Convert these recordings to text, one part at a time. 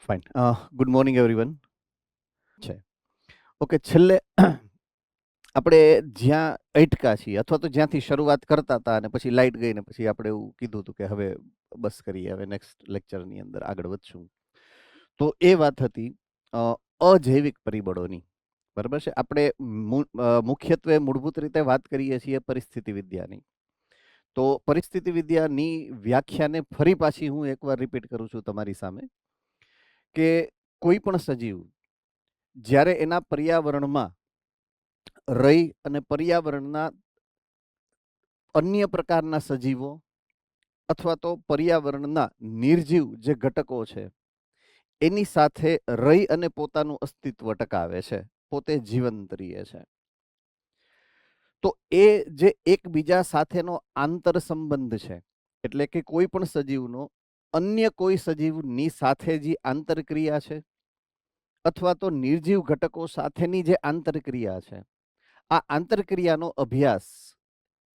Fine. Good morning everyone. છે okay. છેલ્લે આપણે જ્યાં અટકા છીએ અથવા તો જ્યાંથી શરૂઆત કરતા હતા અને પછી લાઇટ ગઈ ને પછી આપણે એવું કીધું હતું કે હવે બસ કરીએ, હવે નેક્સ્ટ લેક્ચરની અંદર આગળ વધશું. તો એ વાત હતી અજૈવિક પરિબળોની. બરાબર છે. આપણે મુખ્યત્વે મૂળભૂત રીતે વાત કરીએ છીએ પરિસ્થિતિ વિદ્યાની. તો પરિસ્થિતિ વિદ્યાની વ્યાખ્યાને ફરી પાછી હું એકવાર રિપીટ કરું છું તમારી સામે કે કોઈ પણ સજીવ જ્યારે એના પર્યાવરણમાં રહી અને પર્યાવરણના અન્ય પ્રકારના સજીવો અથવા તો પર્યાવરણના નિર્જીવ જે ઘટકો છે એની સાથે રહી અને પોતાનું અસ્તિત્વ ટકાવે છે, પોતે જીવંત રહે છે. તો એ જે એકબીજા સાથેનો આંતર સંબંધ છે, એટલે કે કોઈ પણ સજીવનો અન્ય કોઈ સજીવની સાથે જે આંતરક્રિયા છે અથવા તો નિર્જીવ ઘટકો સાથેની જે આંતરક્રિયા છે, આ આંતરક્રિયાનો અભ્યાસ,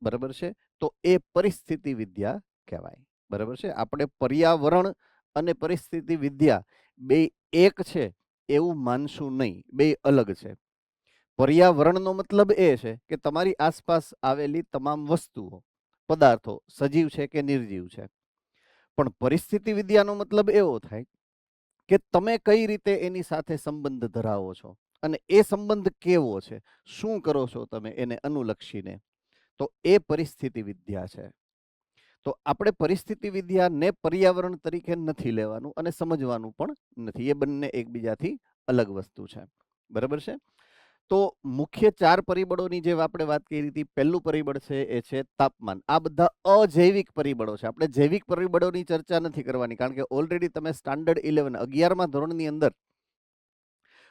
બરાબર છે, તો એ પરિસ્થિતિ વિદ્યા કહેવાય. બરાબર છે. આપણે પર્યાવરણ અને પરિસ્થિતિ વિદ્યા બે એક છે એવું માનશું નહીં, બે અલગ છે. પર્યાવરણનો મતલબ એ છે કે તમારી આસપાસ આવેલી તમામ વસ્તુઓ, પદાર્થો સજીવ છે કે નિર્જીવ છે. પણ પરિસ્થિતિ વિદ્યાનો મતલબ એવો થાય કે તમે કઈ રીતે એની સાથે સંબંધ ધરાવો છો અને એ સંબંધ કેવો છે, શું કરો છો તમે એને અનુલક્ષીને, તો એ પરિસ્થિતિ વિદ્યા છે. તો આપણે પરિસ્થિતિ વિદ્યાને પર્યાવરણ તરીકે નથી લેવાનું અને સમજવાનું પણ નથી. એ બંને એકબીજાથી અલગ વસ્તુ છે. બરાબર છે. તો મુખ્ય 4 પરિબળોની જે આપણે વાત કરી હતી, પહેલું પરિબળ છે એ છે તાપમાન. આ બધા અજૈવિક પરિબળો છે. આપણે જૈવિક પરિબળોની ચર્ચા નથી કરવાની, કારણ કે ઓલરેડી તમે સ્ટાન્ડર્ડ 11 11મા ધોરણની અંદર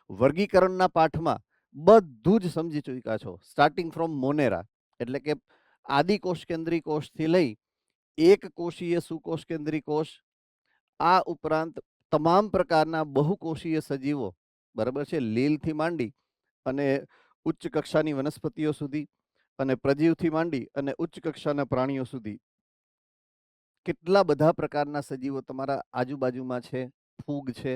વર્ગીકરણના પાઠમાં બધું જ સમજી ચૂક્યા છો, સ્ટાર્ટિંગ ફ્રોમ મોનેરા, એટલે કે આદિકોષ કેન્દ્રી કોષથી લઈ એક કોષીય સુકોષ કેન્દ્રી કોષ, આ ઉપરાંત તમામ પ્રકારના બહુકોષીય સજીવો, બરાબર છે, લીલથી માંડી અને ઉચ્ચ કક્ષાની વનસ્પતિઓ સુધી અને પ્રજીવથી માંડી અને ઉચ્ચ કક્ષાના પ્રાણીઓ સુધી કેટલા બધા પ્રકારના સજીવો તમારા આજુબાજુમાં છે, ફૂગ છે,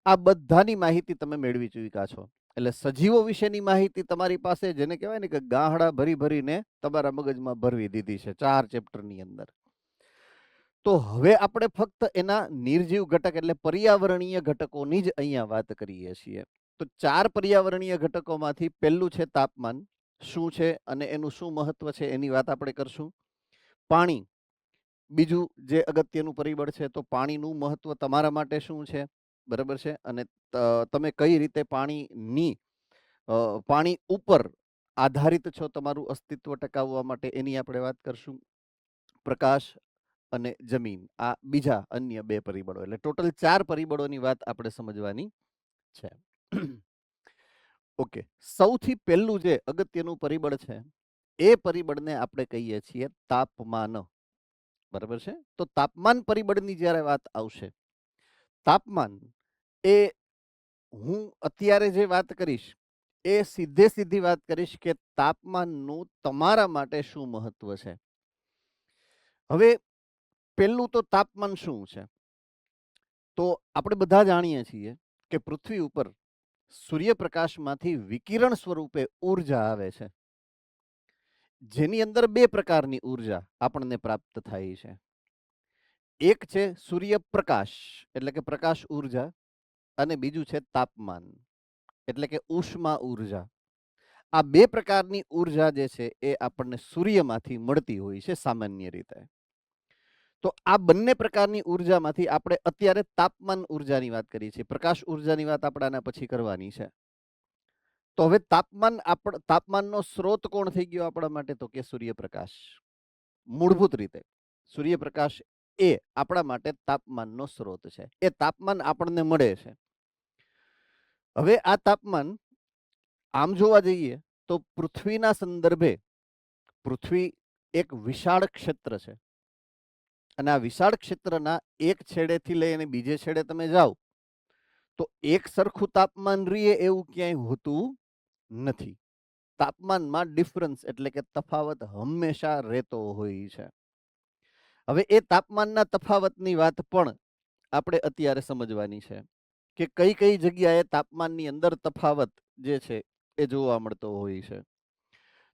આ બધાની માહિતી તમે મેળવી ચૂક્યા છો. એટલે સજીવો વિશેની માહિતી તમારી પાસે, જેને કહેવાય ને કે ગાહડા ભરી ભરીને તમારા મગજમાં ભરવી દીધી છે 4 ચેપ્ટરની અંદર. તો હવે આપણે ફક્ત એના નિર્જીવ ઘટક એટલે પર્યાવરણીય ઘટકોની જ અહીંયા વાત કરીએ છીએ. તો 4 પર્યાવરણીય ઘટકોમાંથી પહેલું છે તાપમાન. શું છે અને એનું શું મહત્વ છે એની વાત આપણે કરશું. પાણી, બીજું જે અગત્યનું પરિબળ છે, તો પાણીનું મહત્વ તમારા માટે શું છે, બરાબર છે, અને તમે કઈ રીતે પાણી ઉપર આધારિત છો તમારું અસ્તિત્વ ટકાવવા માટે, એની આપણે વાત કરશું. પ્રકાશ અને જમીન, આ બીજા અન્ય 2 પરિબળો, એટલે ટોટલ 4 પરિબળોની વાત આપણે સમજવાની છે. ઓકે. સૌથી પહેલું જે અગત્યનું પરિબળ છે એ પરિબળને આપણે કહીએ છીએ તાપમાન. બરાબર છે. તો તાપમાન પરિબળની જ્યારે વાત આવશે, તાપમાન એ હું અત્યારે જે વાત કરીશ એ સીધી વાત કરીશ કે તાપમાનનું તમારા માટે શું મહત્વ છે. હવે પહેલું તો તાપમાન શું છે, તો આપણે બધા જાણીએ છીએ કે પૃથ્વી ઉપર સૂર્યપ્રકાશમાંથી વિકિરણ સ્વરૂપે ઉર્જા આવે છે, જેની અંદર 2 પ્રકારની ઉર્જા આપણને પ્રાપ્ત થાય છે. એક છે સૂર્યપ્રકાશ એટલે કે પ્રકાશ ઉર્જા, અને બીજું છે તાપમાન એટલે કે ઉષ્મા ઉર્જા. આ 2 પ્રકારની ઉર્જા જે છે એ આપણને સૂર્યમાંથી મળતી હોય છે સામાન્ય રીતે. તો આ બંને પ્રકારની ઉર્જામાંથી આપણે અત્યારે તાપમાન ઉર્જાની વાત કરીએ છીએ. પ્રકાશ ઉર્જાની વાત આપણે આના પછી કરવાની છે. તો હવે તાપમાનનો સ્ત્રોત કોણ થઈ ગયો આપણા માટે, તો કે સૂર્યપ્રકાશ. મૂળભૂત રીતે સૂર્યપ્રકાશ એ આપણા માટે તાપમાનનો સ્ત્રોત છે. એ તાપમાન આપણને મળે છે. હવે આ તાપમાન આમ જોવા જઈએ તો પૃથ્વીના સંદર્ભે પૃથ્વી એક વિશાળ ક્ષેત્ર છે, અને આ વિશાળ ક્ષેત્રના એક છેડેથી લઈને બીજે છેડે તમે જાઓ તો એક સરખું તાપમાન રહે એવું ક્યાંય હોતું નથી. તાપમાનમાં ડિફરન્સ એટલે કે તફાવત હંમેશા રહેતો હોય છે. હવે એ તાપમાનના તફાવતની વાત પણ આપણે અત્યારે સમજવાની છે કે કઈ કઈ જગ્યાએ તાપમાનની અંદર તફાવત જે છે એ જોવા મળતો હોય છે.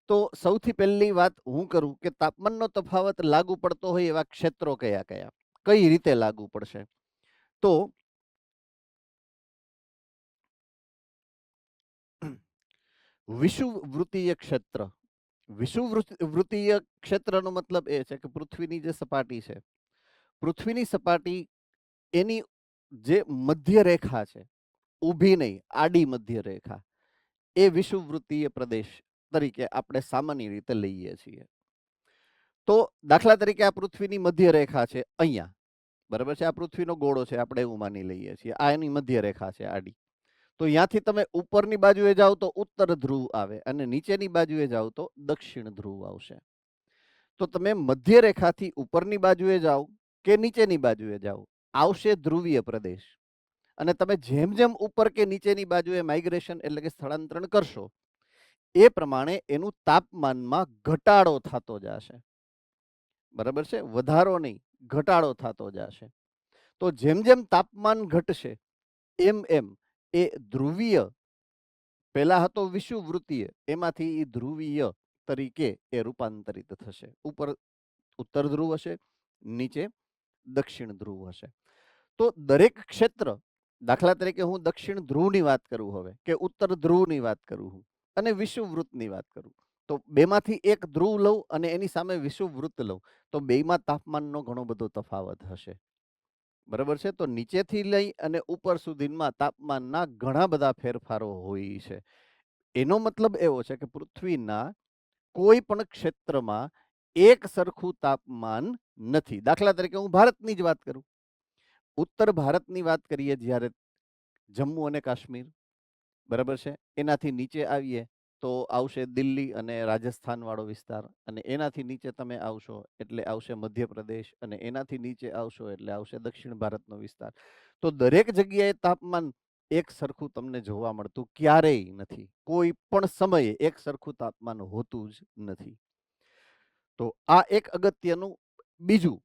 તો સૌથી પહેલી વાત હું કરું કે તાપમાનનો તફાવત લાગુ પડતો હોય એવા ક્ષેત્રો કયા કયા, કઈ રીતે લાગુ પડશે. તો વિષુવવૃત્તીય ક્ષેત્ર. વિષુવવૃત્તીય ક્ષેત્રનો મતલબ એ છે કે પૃથ્વીની જે સપાટી છે, પૃથ્વીની સપાટી એની જે મધ્ય રેખા છે, ઊભી નહીં આડી મધ્ય રેખા, એ વિષુવવૃત્તીય પ્રદેશ તરીકે આપણે સામાન્ય રીતે લઈએ છીએ. તો દાખલા તરીકે આ પૃથ્વીની મધ્ય રેખા છે અહીંયા, બરાબર છે, આ પૃથ્વીનો ગોળો છે, આપણે એવું માની લઈએ છીએ, આ એની મધ્ય રેખા છે આડી. તો ત્યાંથી તમે ઉપરની બાજુએ જાઓ તો ઉત્તર ધ્રુવ આવે અને નીચેની બાજુએ જાઓ તો દક્ષિણ ધ્રુવ આવશે. તો તમે મધ્ય રેખાથી ઉપરની બાજુએ જાઓ કે નીચેની બાજુએ જાઓ, આવશે ધ્રુવીય પ્રદેશ. અને તમે જેમ જેમ ઉપર કે નીચેની બાજુએ માઇગ્રેશન એટલે કે સ્થળાંતરણ કરશો એ પ્રમાણે એનું તાપમાનમાં ઘટાડો થતો જશે. બરાબર છે, વધારો નહીં, ઘટાડો થતો જશે. તો જેમ જેમ તાપમાન ઘટશે એમ એમ એ ધ્રુવીય, પહેલા હતો વિષુવવૃત્તીય, એમાંથી ધ્રુવીય તરીકે એ રૂપાંતરિત થશે. ઉપર ઉત્તર ધ્રુવ હશે, નીચે દક્ષિણ ધ્રુવ હશે. તો દરેક ક્ષેત્ર, દાખલા તરીકે હું દક્ષિણ ધ્રુવની વાત કરું હવે, કે ઉત્તર ધ્રુવની વાત કરું હું અને વિષુવવૃત્તની વાત કરું, તો બેમાંથી એક ધ્રુવ લઉં અને એની સામે વિષુવવૃત્ત લઉં તો બેમાં તાપમાનનો ઘણો બધો તફાવત હશે. બરાબર છે. તો નીચેથી લઈ અને ઉપર સુધીમાં તાપમાનના ઘણા બધા ફેરફારો હોય છે. એનો મતલબ એવો છે કે પૃથ્વીના કોઈ પણ ક્ષેત્રમાં એક સરખું તાપમાન નથી. દાખલા તરીકે હું ભારતની જ વાત કરું, ઉત્તર ભારતની વાત કરીએ જ્યારે, જમ્મુ અને કાશ્મીર, બરાબર છે, એનાથી નીચે આવીએ તો આવશે દિલ્હી અને રાજસ્થાન વાળો વિસ્તાર, અને એનાથી નીચે તમે આવશો એટલે આવશે મધ્યપ્રદેશ, અને એનાથી નીચે આવશો એટલે આવશે દક્ષિણ ભારતનો વિસ્તાર. તો દરેક જગ્યાએ તાપમાન એક સરખું તમને જોવા મળતું ક્યારેય નથી. કોઈ પણ સમયે એક સરખું તાપમાન હોતું જ નથી. તો આ એક અગત્યનું બીજું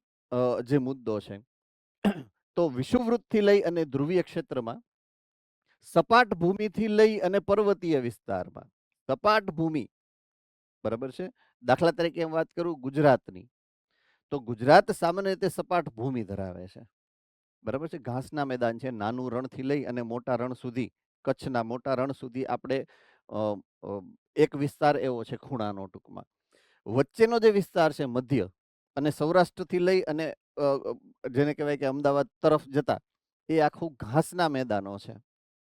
જે મુદ્દો છે. તો વિષુવવૃત્તથી લઈ અને ધ્રુવીય ક્ષેત્રમાં, સપાટ ભૂમિથી લઈ અને પર્વતીય વિસ્તારમાં, સપાટ ભૂમિ, બરાબર છે, દાખલા તરીકે એમ વાત કરું ગુજરાતની, તો ગુજરાત સામાન્ય રીતે સપાટ ભૂમિ ધરાવે છે. બરાબર છે, ઘાસના મેદાન છે, નાનું રણથી લઈ અને મોટા રણ સુધી, કચ્છના મોટા રણ સુધી આપણે એક વિસ્તાર એવો છે ખૂણાનો, ટૂંકમાં વચ્ચેનો જે વિસ્તાર છે મધ્ય, અને સૌરાષ્ટ્રથી લઈ અને જેને કહેવાય કે અમદાવાદ તરફ જતા, એ આખું ઘાસના મેદાનો છે,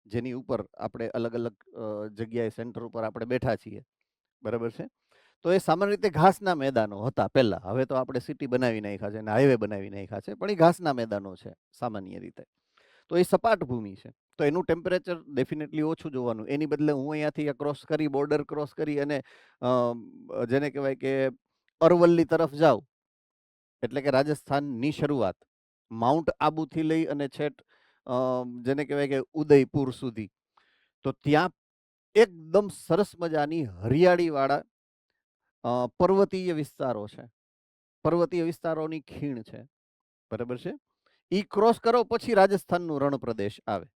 જેની ઉપર આપણે અલગ અલગ જગ્યાએ સેન્ટર ઉપર આપણે બેઠા છીએ. બરાબર છે. તો એ સામાન્ય રીતે ઘાસના મેદાનો હતા પહેલા. હવે તો આપણે સિટી બનાવી નાખ્યા છે અને હાઈવે બનાવી નાખ્યા છે, પણ એ ઘાસના મેદાનો છે સામાન્ય રીતે. તો એ સપાટ ભૂમિ છે, તો એનું ટેમ્પરેચર ડેફિનેટલી ઓછું જોવાનું. એની બદલે હું અહીંયાથી ક્રોસ કરી, બોર્ડર ક્રોસ કરી અને જેને કહેવાય કે અરવલ્લી તરફ જાઉં, એટલે કે રાજસ્થાનની શરૂઆત માઉન્ટ આબુથી લઈ અને છેટ જેને કહેવાય કે ઉદયપુર સુધી, તો ત્યાં એકદમ સરસ મજાની હરિયાળીવાળા પર્વતીય વિસ્તારો છે, પર્વતીય વિસ્તારોની ખીણ છે. બરાબર છે. ઈ ક્રોસ કરો પછી રાજસ્થાનનું રણ પ્રદેશ આવે.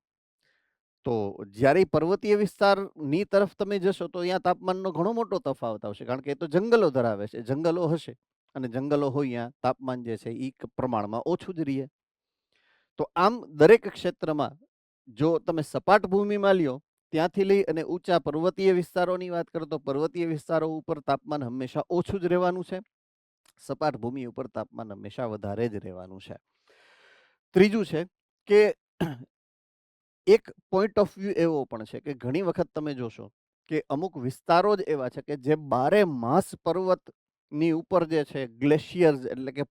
તો જ્યારે પર્વતીય વિસ્તારની તરફ તમે જશો તો અહીંયા તાપમાનનો ઘણો મોટો તફાવત આવશે, કારણ કે એ તો જંગલો ધરાવે છે, જંગલો હશે, અને જંગલો હોય ત્યાં તાપમાન જે છે એ પ્રમાણમાં ઓછું જ રહે. તો આમ દરેક ક્ષેત્રમાં જો તમે સપાટ ભૂમિમાં લ્યો, ત્યાંથી લઈ અને ઊંચા પર્વતીય વિસ્તારોની વાત કરો તો પર્વતીય વિસ્તારો ઉપર તાપમાન હંમેશા ઓછું જ રહેવાનું છે, સપાટ ભૂમિ ઉપર તાપમાન હંમેશા વધારે જ રહેવાનું છે. ત્રીજું છે કે એક પોઈન્ટ ઓફ વ્યૂ એવો પણ છે કે ઘણી વખત તમે જોશો કે અમુક વિસ્તારો જ એવા છે કે જે બારે માસ પર્વતની ઉપર જે છે ગ્લેશિયર્સ એટલે કે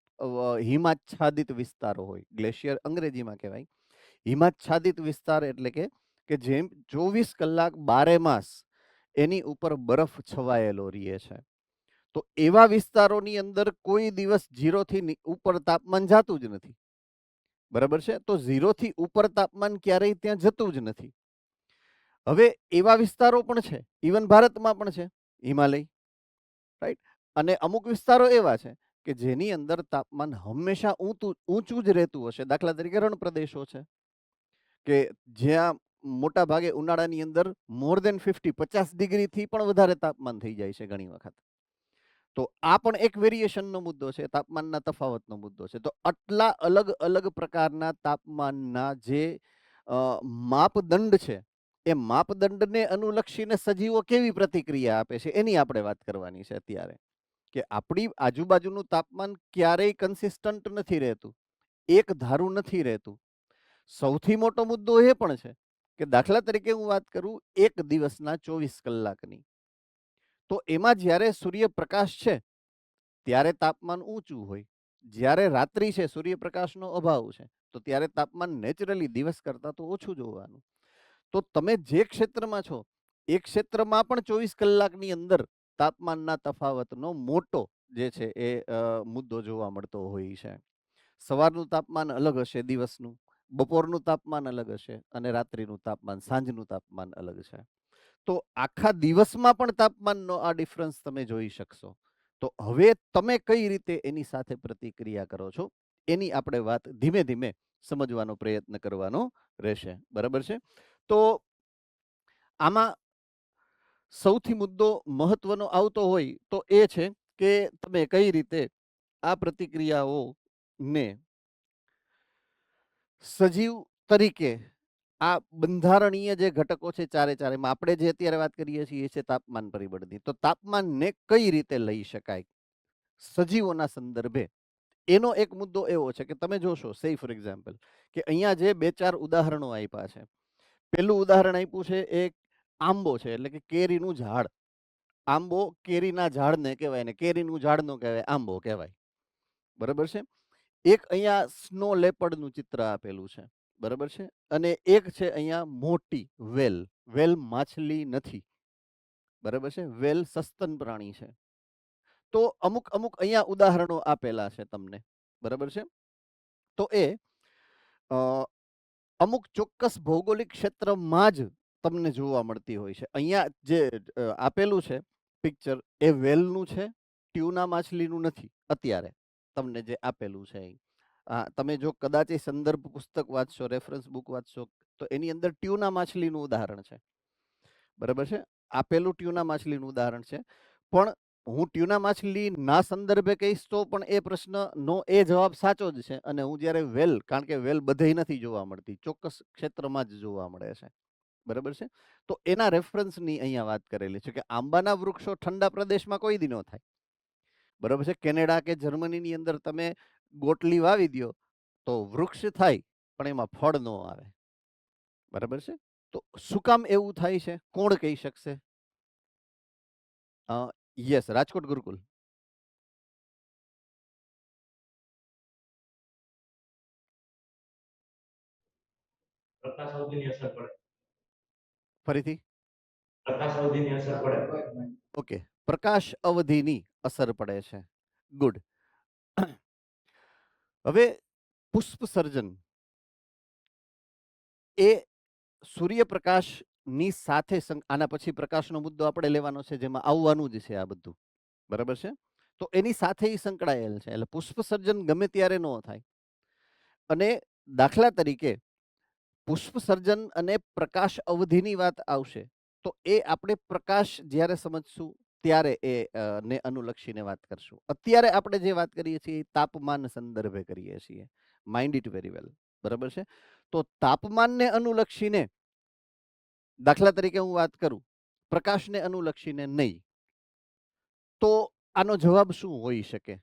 હિમાચ્છાદિત વિસ્તારો હોય. ગ્લેશિયર અંગ્રેજીમાં કહેવાય. હિમાચ્છાદિત વિસ્તાર એટલે કે જેમ 24 કલાક બારે માસ એની ઉપર બરફ છવાયેલો રહે છે. તો એવા વિસ્તારોની અંદર કોઈ દિવસ 0 થી ઉપર તાપમાન જતું જ નથી. બરાબર છે. તો 0 થી ઉપર તાપમાન ક્યારેય ત્યાં જતું જ નથી. હવે એવા વિસ્તારો પણ છે, ઇવન ભારતમાં પણ છે, હિમાલય, રાઈટ. અને અમુક વિસ્તારો એવા છે કે જેની અંદર તાપમાન હંમેશા ઊંચું જ રહેતું હશે. દાખલા તરીકે રણ પ્રદેશો છે કે જ્યાં મોટા ભાગે ઉનાળાની અંદર મોર દેન 50 ડિગ્રીથી પણ વધારે તાપમાન થઈ જાય છે ઘણી વખત. તો આ પણ એક વેરિએશનનો મુદ્દો છે, તાપમાનના તફાવતનો મુદ્દો છે. તો આટલા અલગ અલગ પ્રકારના તાપમાનના જે માપદંડ છે, એ માપદંડને અનુલક્ષીને સજીવો કેવી પ્રતિક્રિયા આપે છે એની આપણે વાત કરવાની છે અત્યારે. કે આપણી આજુબાજુનું તાપમાન ક્યારેય કન્સિસ્ટન્ટ નથી રહેતું, એક ધારું નથી રહેતું. સૌથી મોટો મુદ્દો એ પણ છે કે દાખલા તરીકે હું વાત કરું એક દિવસના 24 કલાકની, તો એમાં જ્યારે સૂર્યપ્રકાશ છે ત્યારે તાપમાન ઊંચું હોય, જ્યારે રાત્રિ છે સૂર્યપ્રકાશનો અભાવ છે તો ત્યારે તાપમાન નેચરલી દિવસ કરતાં તો ઓછું જોવાનું. તો તમે જે ક્ષેત્રમાં છો એ ક્ષેત્રમાં પણ 24 કલાકની અંદર તાપમાનના તફાવતનો મોટો જે છે એ મુદ્દો જોવા મળતો હોય છે. સવારનું તાપમાન અલગ હશે દિવસનું, બપોરનું તાપમાન અલગ હશે અને રાત્રિનું તાપમાન, સાંજનું તાપમાન અલગ છે. તો આખા દિવસમાં પણ તાપમાનનો આ ડિફરન્સ તમે જોઈ શકશો. તો હવે તમે કઈ રીતે એની સાથે પ્રતિક્રિયા કરો છો એની આપણે વાત ધીમે ધીમે સમજવાનો પ્રયત્ન કરવાનો રહેશે. બરાબર છે? તો આમાં સૌથી મુદ્દો મહત્વનો આવતો હોય તો એ છે કે તમે કઈ રીતે આ પ્રતિક્રિયાઓને સજીવ તરીકે આ બંધારણીય જે ઘટકો છે ચારે ચારેમાં આપણે જે અત્યારે વાત કરીએ છીએ છે તાપમાન પરિબળની, તો તાપમાનને કઈ રીતે લઈ શકાય સજીવોના સંદર્ભે, એનો એક મુદ્દો એવો છે કે તમે જોશો સે ફોર એક્ઝામ્પલ કે અહીંયા જે 2-4 ઉદાહરણો આપ્યા છે. પહેલું ઉદાહરણ આપ્યું છે એક આંબો છે, એટલે કે કેરીનું ઝાડ. આંબો કેરીના ઝાડને કહેવાય ને કેરીનું ઝાડ નો કહેવાય, આંબો કહેવાય. બરાબર છે? એક અહીંયા સ્નો લેપર્ડનું ચિત્ર આપેલું છે. બરાબર છે? અને એક છે અહીંયા મોટી વેલ. વેલ માછલી નથી. બરાબર છે? વેલ સસ્તન પ્રાણી છે. તો અમુક અહીંયા ઉદાહરણો આપેલા છે તમને. બરાબર છે? તો એ અમુક ચોક્કસ ભૌગોલિક ક્ષેત્રમાં જ તમને જોવા મળતી હોય છે. અહીંયા જે આપેલું છે પિક્ચર એ વેલનું છે, ટ્યુના માછલીનું નથી. અત્યારે તમને જે આપેલું છે તમે જો કદાચ એ સંદર્ભ પુસ્તક વાંચશો, રેફરન્સ બુક વાંચશો તો એની અંદર ટ્યુના માછલીનું ઉદાહરણ છે. બરાબર છે? આપેલું ટ્યુના માછલીનું ઉદાહરણ છે. પણ હું ટ્યુના માછલી ના સંદર્ભે કહીશ તો પણ એ પ્રશ્નનો એ જવાબ સાચો જ છે. અને હું જ્યારે વેલ, કારણ કે વેલ બધે નથી જોવા મળતી, ચોક્કસ ક્ષેત્રમાં જ જોવા મળે છે. બરાબર છે? તો એના રેફરન્સની અહીંયા વાત કરેલી છે કે આંબાના વૃક્ષો ઠંડા પ્રદેશમાં કોઈ દી ન થાય. બરાબર છે? કેનેડા કે જર્મનીની અંદર તમે ગોટલી વાવી દો તો વૃક્ષ થાય પણ એમાં ફળ ન આવે. બરાબર છે? તો શું કામ એવું થાય છે? કોણ કહી શકશે? યસ, રાજકોટ ગુરુકુલ. પ્રકાશ અવધિની અસર પડે. ફરીથી? પ્રકાશ અવધિની અસર પડે. ઓકે, પ્રકાશ અવધિની અસર પડે છે. ગુડ. હવે પુષ્પ સર્જન એ સૂર્યપ્રકાશની સાથે આના પછી પ્રકાશનો મુદ્દો આપણે લેવાનો છે જેમાં આવવાનું જ છે આ બધું. બરાબર છે? તો એની સાથે સંકળાયેલ છે. એટલે પુષ્પ સર્જન ગમે ત્યારે ન થાય. અને દાખલા તરીકે પુષ્પ સર્જન અને પ્રકાશ અવધિની વાત આવશે તો એ આપણે પ્રકાશ જ્યારે સમજશું ત્યારે એ ને અનુલક્ષીને વાત કરશું. અત્યારે આપણે જે વાત કરીએ છીએ તાપમાન સંદર્ભે કરીએ છીએ. Mind it very well. બરાબર છે? તો તાપમાનને અનુલક્ષીને દાખલા તરીકે હું વાત કરું, પ્રકાશને અનુલક્ષીને નહીં, તો આનો જવાબ શું હોઈ શકે?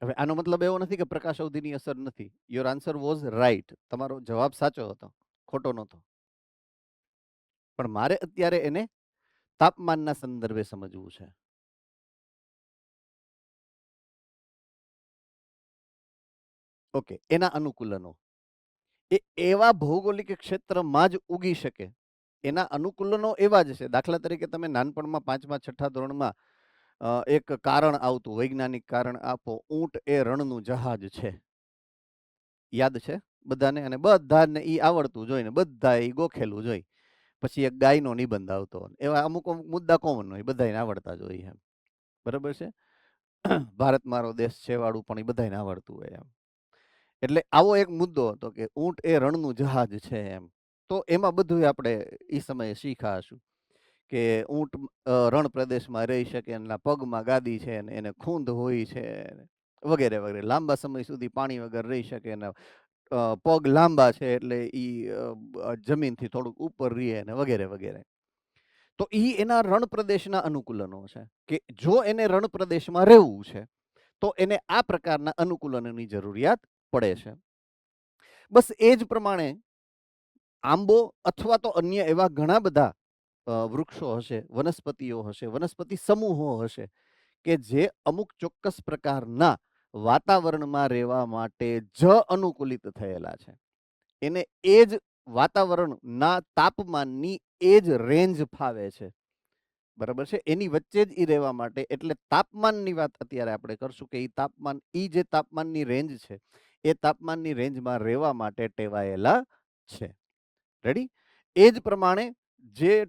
હવે આનો મતલબ એવો નથી કે પ્રકાશ અવધિની અસર નથી. Your answer was right. તમારો જવાબ સાચો હતો, ખોટો નહોતો. પણ મારે અત્યારે એને તાપમાનના સંદર્ભે સમજવું છે. ઓકે, એના અનુકૂલનો એ એવા ભૌગોલિક ક્ષેત્રમાં જ ઉગી શકે. એના અનુકૂલનો એવા જ છે. દાખલા તરીકે તમે નાનપણમાં 5મા 6ઠા ધોરણમાં એક કારણ આવતું, વૈજ્ઞાનિક કારણ આપો, ઊંટ એ રણનું જહાજ છે. યાદ છે? બધાને, અને બધાને ઈ આવડતું જોઈને બધા ઈ ગોખેલું જોઈ. પછી એક ગાયનો નિબંધ આવતો, એવા અમુક અમુક મુદ્દા કોમન હોય, બધાને આવડતા જ હોય એમ. બરાબર છે. ભારત મારો દેશ છે વાળું પણ એ બધાને આવડતું હોય એમ. એટલે આવો એક મુદ્દો હતો કે ઊંટ એ રણનું જહાજ છે એમ. તો એમાં બધું આપણે એ સમયે શીખાશું કે ઊંટ રણ પ્રદેશમાં રહી શકે, એના પગમાં ગાદી છે ને એને ખૂંદ હોય છે વગેરે વગેરે, લાંબા સમય સુધી પાણી વગર રહી શકે, એના પગ લાંબા છે એટલે ઈ જમીનથી થોડુંક ઉપર રહે ને વગેરે વગેરે. તો ઈ એના રણ પ્રદેશના અનુકૂલનો છે કે જો એને રણ પ્રદેશમાં રહેવું છે તો એને આ પ્રકારના અનુકૂલનોની જરૂરિયાત પડે છે. બસ એ જ પ્રમાણે આંબો અથવા તો અન્ય એવા ઘણા બધા વૃક્ષો હશે, વનસ્પતિઓ હશે, વનસ્પતિ સમૂહો હશે કે જે અમુક ચોક્કસ પ્રકારના વાતાવરણમાં રહેવા માટે જ અનુકૂલિત થયેલા છે. એને એ જ વાતાવરણના તાપમાનની એ જ રેન્જ ફાવે છે. બરાબર છે. એની વચ્ચે જ ઈ રહેવા માટે, એટલે તાપમાનની વાત અત્યારે આપણે કરશું કે ઈ તાપમાન, ઈ જે તાપમાનની રેન્જ છે એ તાપમાનની રેન્જમાં રહેવા માટે ટેવાયેલા છે. રેડી? એ જ પ્રમાણે જે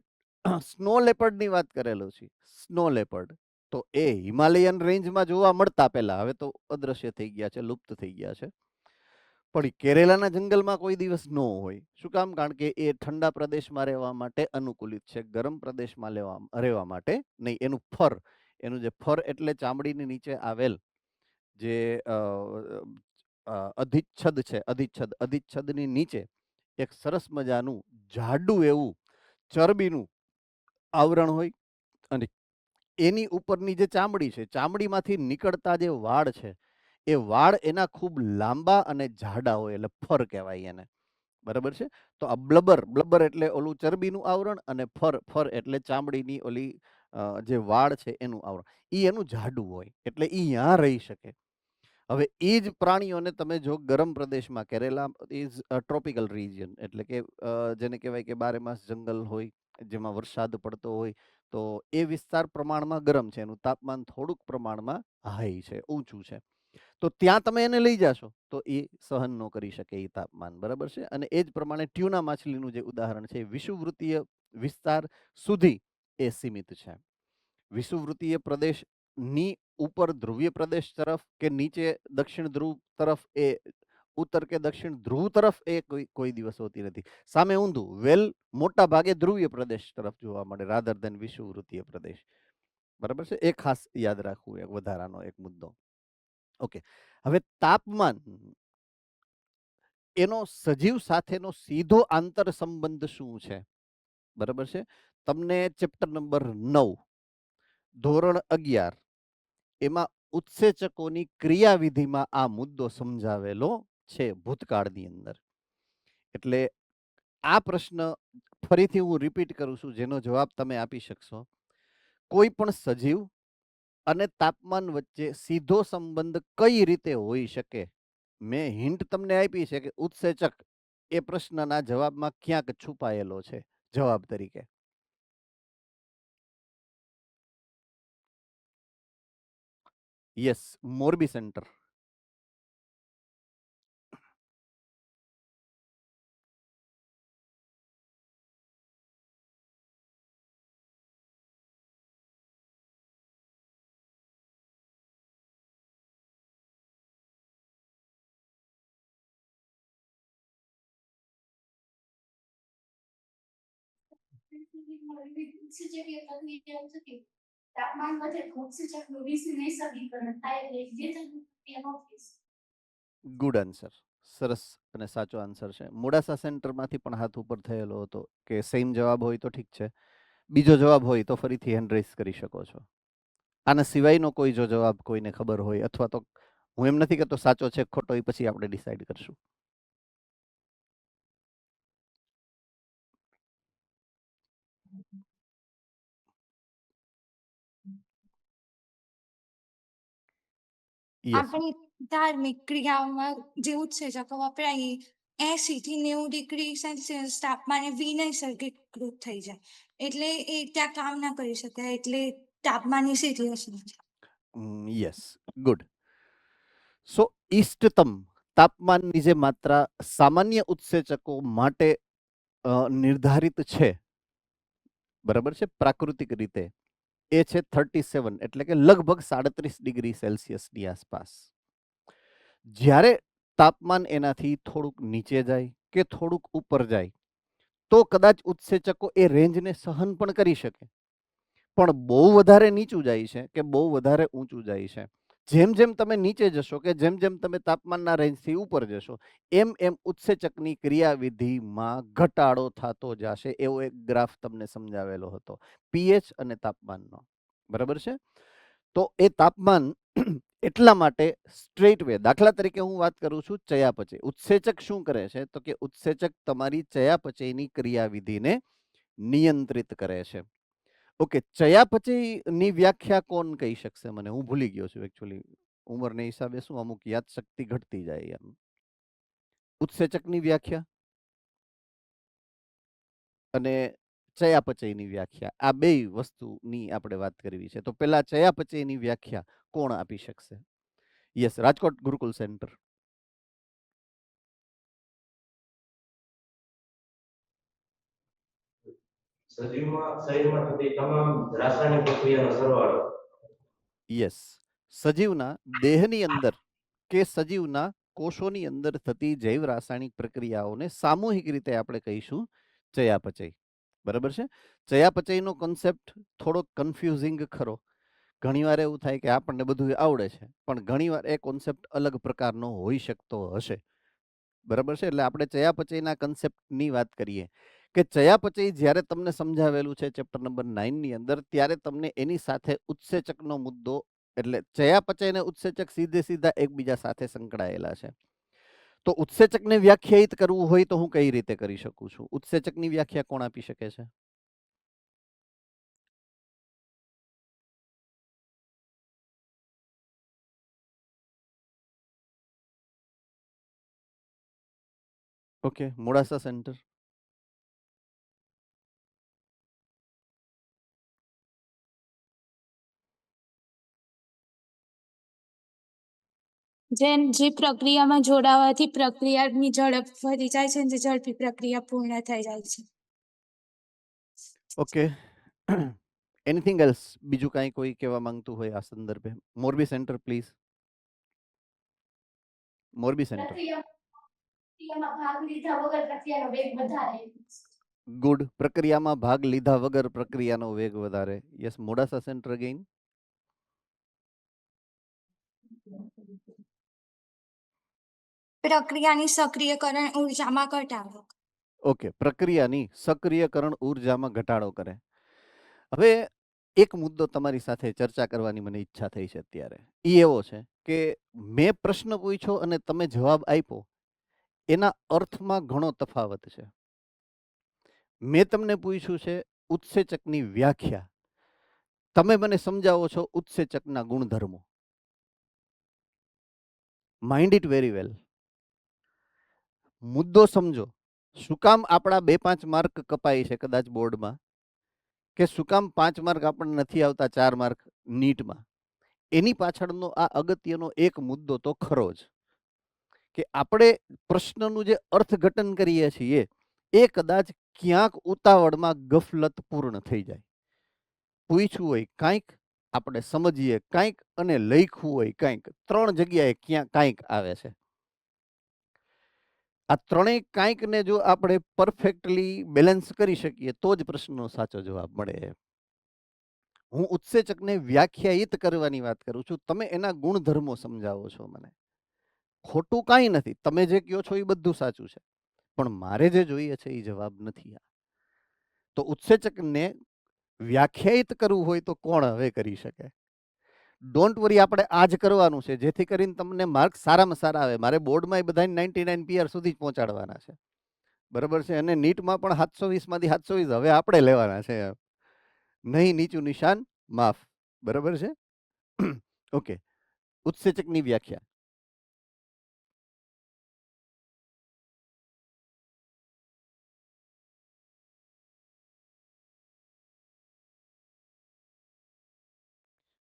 સ્નો લેપર્ડની વાત કરેલો છે, સ્નો લેપર્ડ, તો એ હિમાલયન રેન્જમાં જોવા મળતા પહેલા, હવે તો અદ્રશ્ય થઈ ગયા છે, લુપ્ત થઈ ગયા છે. પણ કેરેલાના જંગલમાં કોઈ દિવસ ન હોય. શું કામ? કારણ કે એ ઠંડા પ્રદેશમાં રહેવા માટે અનુકૂલિત છે, ગરમ પ્રદેશમાં રહેવા માટે નહીં. એનું ફર, એનું જે ફર એટલે ચામડીની નીચે આવેલ જે અધિચ્છદ છે, અધિચ્છદની નીચે એક સરસ મજાનું જાડું એવું ચરબીનું આવરણ હોય, અને એની ઉપરની જે ચામડી છે, ચામડીમાંથી નીકળતા જે વાળ છે, એ વાળ એના ખૂબ લાંબા અને જાડા હોય, એટલે ફર કહેવાય એને. બરાબર છે. તો આ બ્લબર, બ્લબર એટલે ઓલું ચરબીનું આવરણ, અને ફર, ફર એટલે ચામડીની ઓલી જે વાળ છે એનું આવરણ, ઈ એનું જાડું હોય, એટલે ઈ ત્યાં રહી શકે. હવે એ જ પ્રાણીઓને તમે જો ગરમ પ્રદેશમાં, કેરેલા ઇઝ ટ્રોપિકલ રીજન, એટલે કે જેને કહેવાય કે બારે માસ જંગલ હોય, જેમાં વરસાદ પડતો હોય, તો એ વિસ્તાર પ્રમાણમાં ગરમ છે, એનું તાપમાન થોડુંક પ્રમાણમાં હાઈ છે, ઊંચું છે. તો ત્યાં તમે એને લઈ જાશો તો એ સહન ન કરી શકે એ તાપમાન. બરાબર છે. અને એ જ પ્રમાણે ટ્યુના માછલીનું જે ઉદાહરણ છે, વિષુવવૃત્તીય વિસ્તાર સુધી એ સીમિત છે. વિષુવવૃત્તીય પ્રદેશની ઉપર ધ્રુવીય પ્રદેશ તરફ કે નીચે દક્ષિણ ધ્રુવ તરફ, એ ઉત્તર કે દક્ષિણ ધ્રુવ તરફ એ કોઈ દિવસ હોતી નથી. સામે ઊંધું, વેલ મોટા ભાગે ધ્રુવીય પ્રદેશ તરફ જોવા મળે, રાધર ધન વિષુવવૃત્તીય પ્રદેશ. બરાબર છે. એ ખાસ યાદ રાખવું, એક વધારાનો એક મુદ્દો. ઓકે. હવે તાપમાન એનો સજીવ સાથેનો સીધો આંતર સંબંધ શું છે? બરાબર છે. તમને ચેપ્ટર નંબર 9 ધોરણ 11 એમાં ઉત્સેચકોની ક્રિયાવિધિમાં આ મુદ્દો સમજાવેલો છે ભૂતકાળની અંદર. એટલે આ પ્રશ્ન ફરીથી હું રિપીટ કરું છું, જેનો જવાબ તમે આપી શકશો. કોઈ પણ સજીવ અને તાપમાન વચ્ચે સીધો સંબંધ કઈ રીતે હોઈ શકે? મેં હિન્ટ તમને આપી છે કે ઉત્સેચક એ પ્રશ્નના જવાબમાં ક્યાંક છુપાયેલો છે જવાબ તરીકે. Yes, Morbi centre. તાપમાન વધે તો ઉત્સેચકનું વિનિષેધીકરણ થાય, એટલે જે ગુડ આન્સર. સરસ અને સાચો આન્સર છે. મોડાસા સેન્ટરમાંથી પણ હાથ ઉપર થયેલો હતો કે સેમ જવાબ હોય તો ઠીક છે, બીજો જવાબ હોય તો ફરીથી હેન્ડ રેઇઝ કરી શકો છો. આના સિવાયનો કોઈ જો જવાબ કોઈને ખબર હોય, અથવા તો હું એમ નથી કહેતો સાચો છે ખોટો, એ પછી આપણે ડિસાઈડ કરશું. યસ. આપણી ધાર્મિક ક્રિયાઓમાં જે ઉત્સેચકો વપરાય, 80 થી 90 ડિગ્રી સેલ્સિયસ તાપમાને વિનૈસર્ગીકૃત થઈ જાય, એટલે એ ત્યાં કામ ના કરી શકે, એટલે તાપમાનની સીધી અસર છે. Yes, good. સો ઇષ્ટતમ તાપમાનની જે માત્રા સામાન્ય ઉત્સેચકો માટે નિર્ધારિત છે, બરાબર છે, પ્રાકૃતિક રીતે એ છે 37, એટલે કે લગભગ 37°C આસપાસ. જ્યારે તાપમાન એનાથી થોડુંક નીચે જાય કે થોડુંક ઉપર જાય તો કદાચ ઉત્સેચકો એ રેન્જને સહન પણ કરી શકે, પણ બહુ વધારે નીચું જાય છે કે બહુ વધારે ઊંચું જાય છે, જેમ જેમ તમે નીચે જશો કે જેમ જેમ તમે તાપમાનના રેન્જથી ઉપર જશો એમ એમ ઉત્સેચકની ક્રિયાવિધિમાં ઘટાડો થતો જશે. એવો એક ગ્રાફ તમને સમજાવેલો હતો પીએચ અને તાપમાનનો, બરાબર છે. તો એ તાપમાન એટલા માટે સ્ટ્રેટ વે, દાખલા તરીકે હું વાત કરું છું ચયાપચય. ઉત્સેચક શું કરે છે તો કે ઉત્સેચક તમારી ચયાપચયની ક્રિયાવિધિને નિયંત્રિત કરે છે. ઓકે, ચયાપચયની વ્યાખ્યા કોણ કહી શકશે મને? હું ભૂલી ગયો છું એકચ્યુઅલી, ઉંમરને હિસાબે શું અમુક યાદશક્તિ ઘટતી જાય એમ. ઉત્સેચકની વ્યાખ્યા અને ચયાપચયની વ્યાખ્યા, આ બે વસ્તુની આપણે વાત કરવી છે. તો પેલા ચયાપચયની વ્યાખ્યા કોણ આપી શકશે? Yes, Rajkot Gurukul centre. સજીવમાં શરીરમાં થતી તમામ રાસાયણિક પ્રક્રિયાનો સરવાળો. યસ, સજીવના દેહની અંદર કે સજીવના કોષોની અંદર થતી જૈવ રાસાયણિક પ્રક્રિયાઓને સામૂહિક રીતે આપણે કહીશું ચયાપચય, બરાબર છે. ચયાપચયનો કોન્સેપ્ટ થોડો કન્ફ્યુઝિંગ ખરો. ઘણીવાર એવું થાય કે આપણને બધું આવડે છે, પણ ઘણીવાર એ કોન્સેપ્ટ અલગ પ્રકારનો હોઈ શકતો હશે, બરાબર છે. એટલે આપણે ચયાપચયના કન્સેપ્ટની વાત કરીએ કે ચયાપચય જ્યારે તમને સમજાવેલું છે ચેપ્ટર નંબર 9 ની અંદર, ત્યારે તમને એની સાથે ઉત્સેચકનો મુદ્દો, એટલે ચયાપચય અને ઉત્સેચક સીધે સીધા એકબીજા સાથે સંકળાયેલા છે. તો ઉત્સેચકને વ્યાખ્યાયિત કરવું હોય તો હું કઈ રીતે કરી શકું છું? ઉત્સેચકની વ્યાખ્યા કોણ આપી શકે છે? Okay, Modasa centre. જેમ જે પ્રક્રિયામાં જોડાવાથી પ્રક્રિયાની ઝડપ વધી જાય છે, જે ઝડપી પ્રક્રિયા પૂર્ણ થઈ જાય છે. Okay, anything else? બીજું કાંઈ કોઈ કહેવા માંગતું હોય આ સંદર્ભે? Morbi centre please. Morbi centre. Good. પ્રક્રિયામાં ભાગ લીધા વગર પ્રક્રિયાનો વેગ વધારે. Yes, Modasa centre again. પ્રક્રિયાની સક્રિયકરણ ઉર્જામાં ઘટાડો. ઓકે, પ્રક્રિયાની સક્રિયકરણ ઉર્જામાં ઘટાડો કરે. હવે એક મુદ્દો તમારી સાથે ચર્ચા કરવાની મને ઈચ્છા થઈ છે અત્યારે. એ એવો છે કે મેં પ્રશ્ન પૂછ્યો અને તમે જવાબ આપ્યો, એના અર્થમાં ઘણો તફાવત છે. મેં તમને પૂછ્યું છે ઉત્સેચકની વ્યાખ્યા, તમે મને સમજાવો છો ઉત્સેચકના ગુણધર્મો. Mind it very well. મુદ્દો સમજો. શું કામ આપણા 2-5 માર્ક કપાય છે કદાચ બોર્ડમાં, કે શું કામ 5 માર્ક આપણને નથી આવતા, 4 માર્ક નીટમાં? એની પાછળનો આ અગત્યનો એક મુદ્દો તો ખરો જ, કે આપણે પ્રશ્નનું જે અર્થઘટન કરીએ છીએ એ કદાચ ક્યાંક ઉતાવળમાં ગફલત પૂર્ણ થઈ જાય. પૂછ્યું હોય કાંઈક, આપણે સમજીએ કાંઈક, અને લખ્યું હોય કાંઈક. 3 જગ્યાએ ક્યાં કાંઈક આવે છે. આ ત્રણેય કાંઈકને જો આપણે પરફેક્ટલી બેલેન્સ કરી શકીએ તો જ પ્રશ્નનો સાચો જવાબ મળે. હું ઉત્સેચકને વ્યાખ્યાયિત કરવાની વાત કરું છું, તમે એના ગુણધર્મો સમજાવો છો મને. ખોટું કાંઈ નથી, તમે જે કહો છો એ બધું સાચું છે, પણ મારે જે જોઈએ છે એ જવાબ નથી આ. તો ઉત્સેચકને વ્યાખ્યાયિત કરવું હોય તો કોણ હવે કરી શકે? ડોન્ટ વરી, આપણે આ જ કરવાનું છે જેથી કરીને તમને માર્ક સારામાં સારા આવે. મારે બોર્ડમાં એ બધા 99 PR સુધી જ પહોંચાડવાના છે, બરાબર છે. અને નીટમાં પણ 720 માંથી 720 હવે આપણે લેવાના છે, નહીં નીચું નિશાન માફ, બરાબર છે. ઓકે, ઉત્સેચકની વ્યાખ્યા.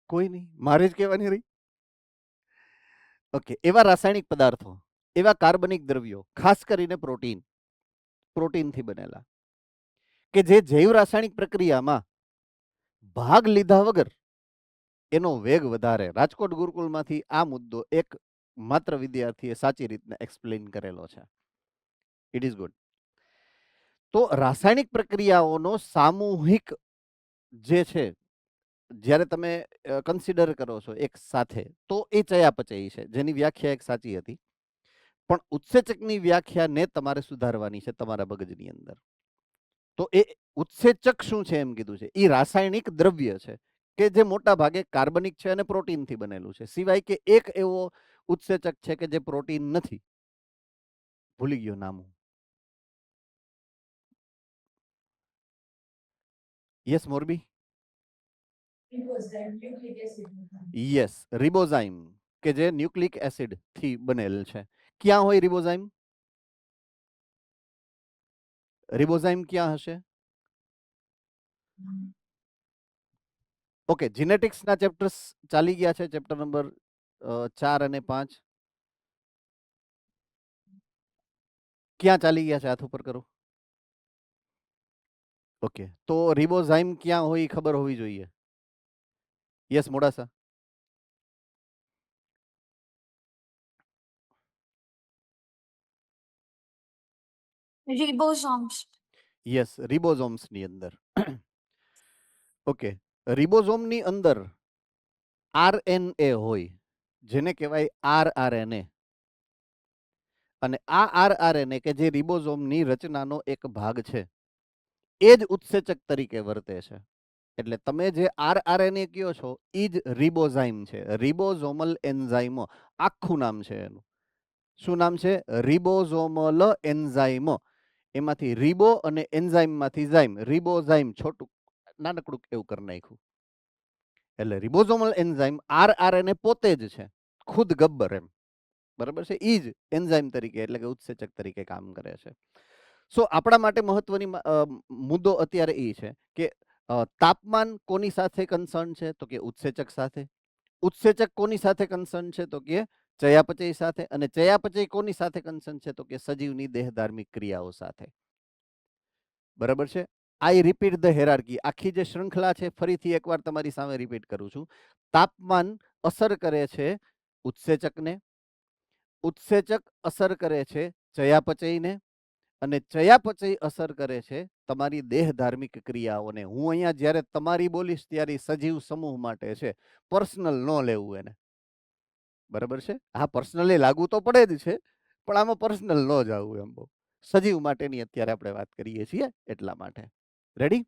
કોઈ નહીં, મારે જ કહેવાની રહી. ઓકે, એવા રાસાયણિક પદાર્થો એવા કાર્બનિક દ્રવ્યો, ખાસ કરીને પ્રોટીનથી બનેલા, કે જે જૈવ રાસાયણિક પ્રક્રિયામાં ભાગ લીધા વગર એનો વેગ વધારે. રાજકોટ ગુરુકુળમાંથી આ મુદ્દો એક માત્ર વિદ્યાર્થીએ સાચી રીતના એક્સપ્લેન કરેલો છે. It is good. તો રાસાયણિક પ્રક્રિયાઓનો સામૂહિક જે છે, જ્યારે તમે કન્સિડર કરો છો એક સાથે, તો એ ચયાપચયી છે, જેની વ્યાખ્યા એક સાચી હતી. પણ ઉત્સેચકની વ્યાખ્યાને તમારે સુધારવાની છે તમારા મગજની અંદર. તો એ ઉત્સેચક શું છે એમ કીધું છે, એ રાસાયણિક દ્રવ્ય છે કે જે મોટા ભાગે કાર્બનિક છે અને પ્રોટીનથી બનેલું છે, સિવાય કે એક એવો ઉત્સેચક છે કે જે પ્રોટીન નથી. ભૂલી ગયો નામ. યસ મોરબી. યસ, રિબોઝાઇમ, કે જે ન્યુક્લિક એસિડ થી બનેલ છે. ક્યાં હોય રિબોઝાઇમ? રિબોઝાઇમ ક્યાં હશે? ઓકે, જીનેટિક્સના ચેપ્ટર્સ ચાલી ગયા છે, ચેપ્ટર નંબર 4 અને 5. ક્યાં ચાલી ગયા છે? હાથ ઉપર કરો. ઓકે, તો રિબોઝાઇમ ક્યાં હોય ખબર હોવી જોઈએ. Yes Modasa. Ribosomes. Yes, ribosomes ની અંદર. ઓકે, રિબોઝોમની અંદર આરએનએ હોય, જેને કહેવાય આરઆરએનએ. અને આ આરઆરએનએ કે જે રિબોઝોમની રચનાનો એક ભાગ છે, એ જ ઉત્સેચક તરીકે વર્તે છે. એટલે તમે જે આરઆરએનએ કયો છો એ જ રિબોઝાઇમ છે, રિબોઝોમલ એન્ઝાઇમો. આખું નામ છે એનું. શું નામ છે? Ribosomal enzyme. એમાંથી રિબો અને એન્ઝાઇમમાંથી ઝાઇમ, રિબોઝાઇમ છોટું નાનકડું એવું કરી નાખ્યું. એટલે રિબોઝોમલ એન્ઝાઇમ આરઆરએનએ પોતે જ છે, ખુદ ગબ્બર એમ. બરાબર છે? ઈ જ એન્ઝાઇમ તરીકે એટલે કે ઉત્સેચક તરીકે કામ કરે છે. સો આપણા માટે મહત્વની મુદ્દો અત્યારે એ છે કે તાપમાન કોની સાથે કન્સર્ન છે? તો કે ઉત્સેચક સાથે. ઉત્સેચક કોની સાથે કન્સર્ન છે? તો કે ચયાપચય સાથે. અને ચયાપચય કોની સાથે કન્સર્ન છે? તો કે સજીવની દેહધાર્મિક ક્રિયાઓ સાથે. બરાબર છે? I repeat the hierarchy. આખી જે શૃંખલા છે ફરીથી એકવાર તમારી સામે રિપીટ કરું છું. તાપમાન અસર કરે છે ઉત્સેચકને, ઉત્સેચક અસર કરે છે ચયાપચયને, અને ચયાપચય અસર કરે છે તમારી દેહધાર્મિક ક્રિયાઓને. હું અહીંયા જ્યારે તમારી બોલીશ ત્યારે સજીવ સમૂહ માટે છે, પર્સનલ ન લેવું એને. બરાબર છે? હા, પર્સનલી લાગુ તો પડે જ છે, પણ આમાં પર્સનલ ન જવું એમ. બહુ સજીવ માટેની અત્યારે આપણે વાત કરીએ છીએ એટલા માટે. રેડી?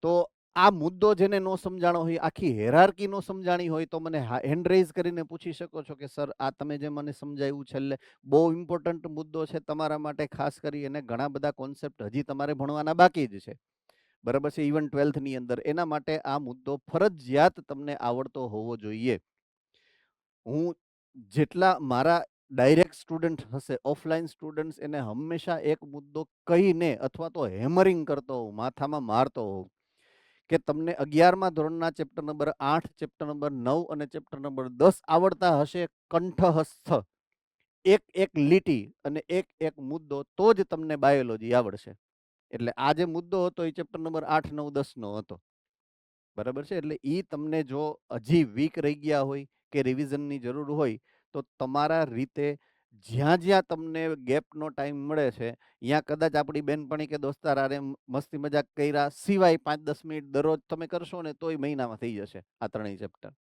તો આ મુદ્દો જેને નો સમજાણો હોય, આખી હેરાર્કી નો સમજાણી હોય, તો મને હેન્ડ રેઝ કરીને પૂછી શકો છો કે સર આ તમે જે મને સમજાવ્યું છેલ્લે બહુ ઇમ્પોર્ટન્ટ મુદ્દો છે તમારા માટે, ખાસ કરી અને ઘણા બધા કોન્સેપ્ટ હજી તમારે ભણવાના બાકી જ છે. બરાબર છે? ઇવન 12th ની અંદર. એના માટે આ મુદ્દો ફરજિયાત તમને આવડતો હોવો જોઈએ. હું જેટલા મારા ડાયરેક્ટ સ્ટુડન્ટ હશે, ઓફલાઈન સ્ટુડન્ટ્સ, એને હંમેશા એક મુદ્દો કહીને અથવા તો હેમરિંગ કરતો હોઉં, માથામાં મારતો હોઉં કે તમને 11મા ધોરણના ચેપ્ટર નંબર 8, ચેપ્ટર નંબર 9 અને ચેપ્ટર નંબર 10 આવડતા હશે કંઠસ્થ, એક એક લીટી અને એક એક મુદ્દો, તો જ તમને બાયોલોજી આવડશે. એટલે આ જે મુદ્દો હતો એ ચેપ્ટર નંબર 8, 9, 10 નો હતો. બરાબર છે? એટલે ઈ તમને જો હજી વીક રહી ગયા હોય કે રિવિઝનની જરૂર હોય, તો તમારા રીતે જ્યાં જ્યાં તમને ગેપનો ટાઈમ મળે છે, ત્યાં કદાચ આપણી બેનપણી કે દોસ્તાર આરે મસ્તી મજાક કર્યા સિવાય 5-10 મિનિટ દરરોજ તમે કરશો ને તોય મહિનામાં થઈ જશે આ ત્રણેય ચેપ્ટર.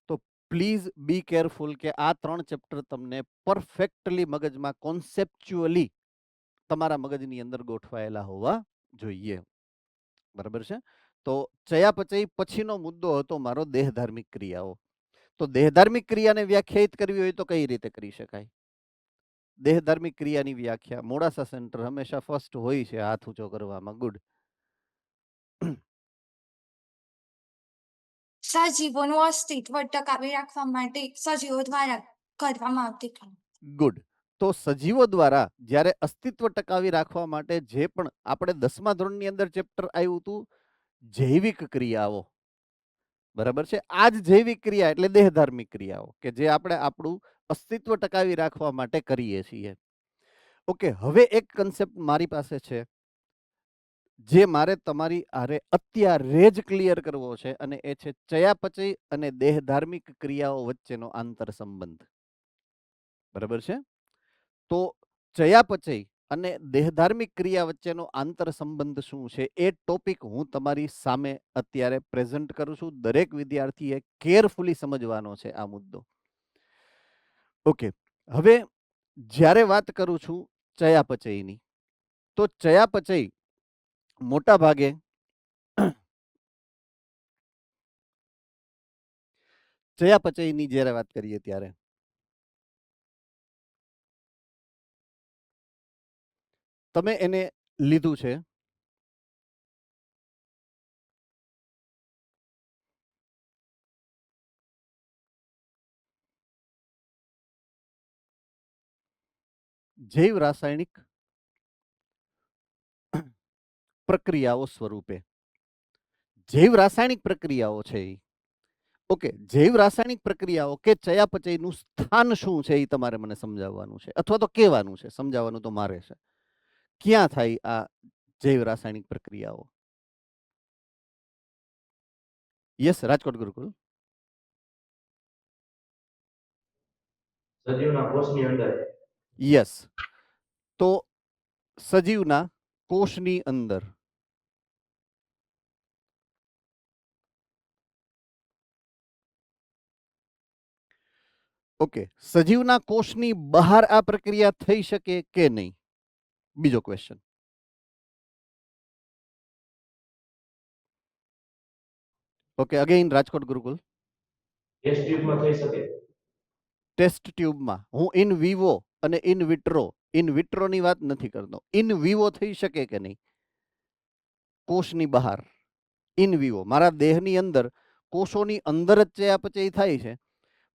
તો પ્લીઝ બી કેરફુલ કે આ 3 ચેપ્ટર તમને પરફેક્ટલી મગજમાં કોન્સેપ્ચ્યુઅલી તમારા મગજની અંદર ગોઠવાયેલા હોવા જોઈએ. બરાબર છે? તો ચયાપચય પછીનો મુદ્દો હતો મારો દેહધાર્મિક ક્રિયાઓ. તો દેહધાર્મિક ક્રિયાને વ્યાખ્યાયિત કરવી હોય તો કઈ રીતે કરી શકાય? દેહધાર્મિક ક્રિયાની વ્યાખ્યા મોડાસા સેન્ટર હંમેશા ફર્સ્ટ હોય છે હાથ ઊંચો કરવામાં. ગુડ. સજીવોનું અસ્તિત્વ ટકાવી રાખવા માટે સજીવો દ્વારા કરવામાં આવતી ક્રિયા. ગુડ. તો સજીવો દ્વારા જ્યારે અસ્તિત્વ ટકાવી રાખવા માટે જે પણ આપણે 10મા ધોરણની અંદર ચેપ્ટર આવ્યું હતું જૈવિક ક્રિયાઓ. બરાબર છે? આ જ જૈવિક ક્રિયા એટલે દેહધાર્મિક ક્રિયાઓ કે જે આપણે આપણું અસ્તિત્વ ટકાવી રાખવા માટે કરીએ છીએ. ઓકે, હવે એક કન્સેપ્ટ મારી પાસે છે જે મારે તમારી આરે અત્યારે જ ક્લિયર કરવો છે, અને એ છે ચયાપચય અને દેહધાર્મિક ક્રિયાઓ વચ્ચેનો આંતર સંબંધ. બરાબર છે? તો ચયાપચય અને દેહધાર્મિક ક્રિયા વચ્ચેનો આંતર સંબંધ શું છે એ ટોપિક હું તમારી સામે અત્યારે પ્રેઝન્ટ કરું છું. દરેક વિદ્યાર્થીએ કેરફુલી સમજવાનો છે આ મુદ્દો. ઓકે, હવે જ્યારે વાત કરું છું ચયાપચયની, તો ચયાપચય મોટા ભાગે ચયાપચયની જ્યારે વાત કરીએ ત્યારે તમે એને લીધું છે જૈવ રાસાયણિક પ્રક્રિયાઓ સ્વરૂપે. જૈવ રાસાયણિક પ્રક્રિયાઓ છે ઈ. ઓકે, જૈવ રાસાયણિક પ્રક્રિયાઓ કે ચયાપચયનું સ્થાન શું છે એ તમારે મને સમજાવવાનું છે, અથવા તો કહેવાનું છે. સમજાવવાનું તો મારે છે. ક્યાં થાય આ જૈવ રાસાયણિક પ્રક્રિયાઓ? યસ, રાજકોટ ગુરુકુળ. સજીવના કોષની અંદર. યસ, તો સજીવના કોષની અંદર. ઓકે, સજીવના કોષની બહાર આ પ્રક્રિયા થઈ શકે કે નહીં? બીજો ક્વેશ્ચન. ઓકે, અગેઇન રાજકોટ ગુરુકુળ. ટેસ્ટ ટ્યુબમાં થઈ શકે. ટેસ્ટ ટ્યુબમાં હું ઇન વિવો અને ઇન વિટ્રોની વાત નથી કરતો. ઇન વિવો થઈ શકે કે નહીં? કોષની બહાર, ઇન વિવો. મારા દેહની અંદર કોષોની અંદર જ ચયાપચય થાય છે,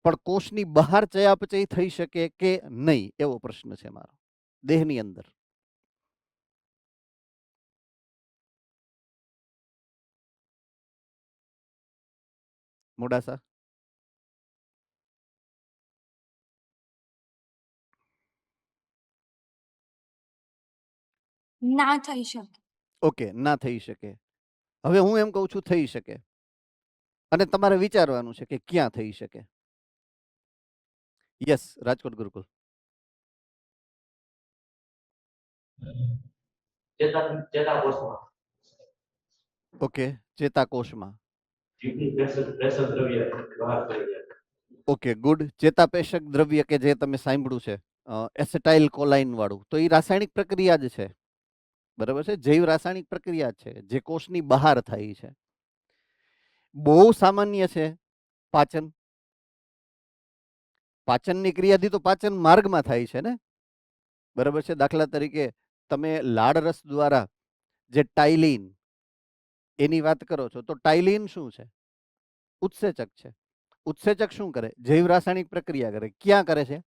પણ કોષની બહાર ચયાપચય થઈ શકે કે નહીં એવો પ્રશ્ન છે મારો. દેહની અંદર. મોડાસા. ના થઈ શકે. ઓકે, ના થઈ શકે. હવે હું એમ કહું છું થઈ શકે, અને તમારે વિચારવાનું છે કે ક્યાં થઈ શકે. યસ, રાજકોટ ગુરુકુળ. ચેતાકોષમાં. ઓકે, ચેતાકોષમાં. જીભની પ્રેષક દ્રવ્ય બહાર કરી જાય. Okay, good. ચેતાપેશક દ્રવ્ય કે જે તમે સાંભળ્યું છે એસેટાઇલ કોલાઇન વાળું, તો એ રાસાયણિક પ્રક્રિયા જ છે. બરાબર છે? જૈવ રાસાયણિક પ્રક્રિયા છે જે કોષની બહાર થાય છે. બહુ સામાન્ય છે પાચન. પાચનની ક્રિયાથી તો પાચન માર્ગમાં થાય છે ને. બરાબર છે? દાખલા તરીકે તમે લાળ રસ દ્વારા જે ટાઇલિન એની વાત કરો છો, તો ટાઇલિન શું છે? ઉત્સેચક છે. ઉત્સેચક શું કરે? જૈવ રાસાયણિક પ્રક્રિયા કરે. ક્યાં કરે છે?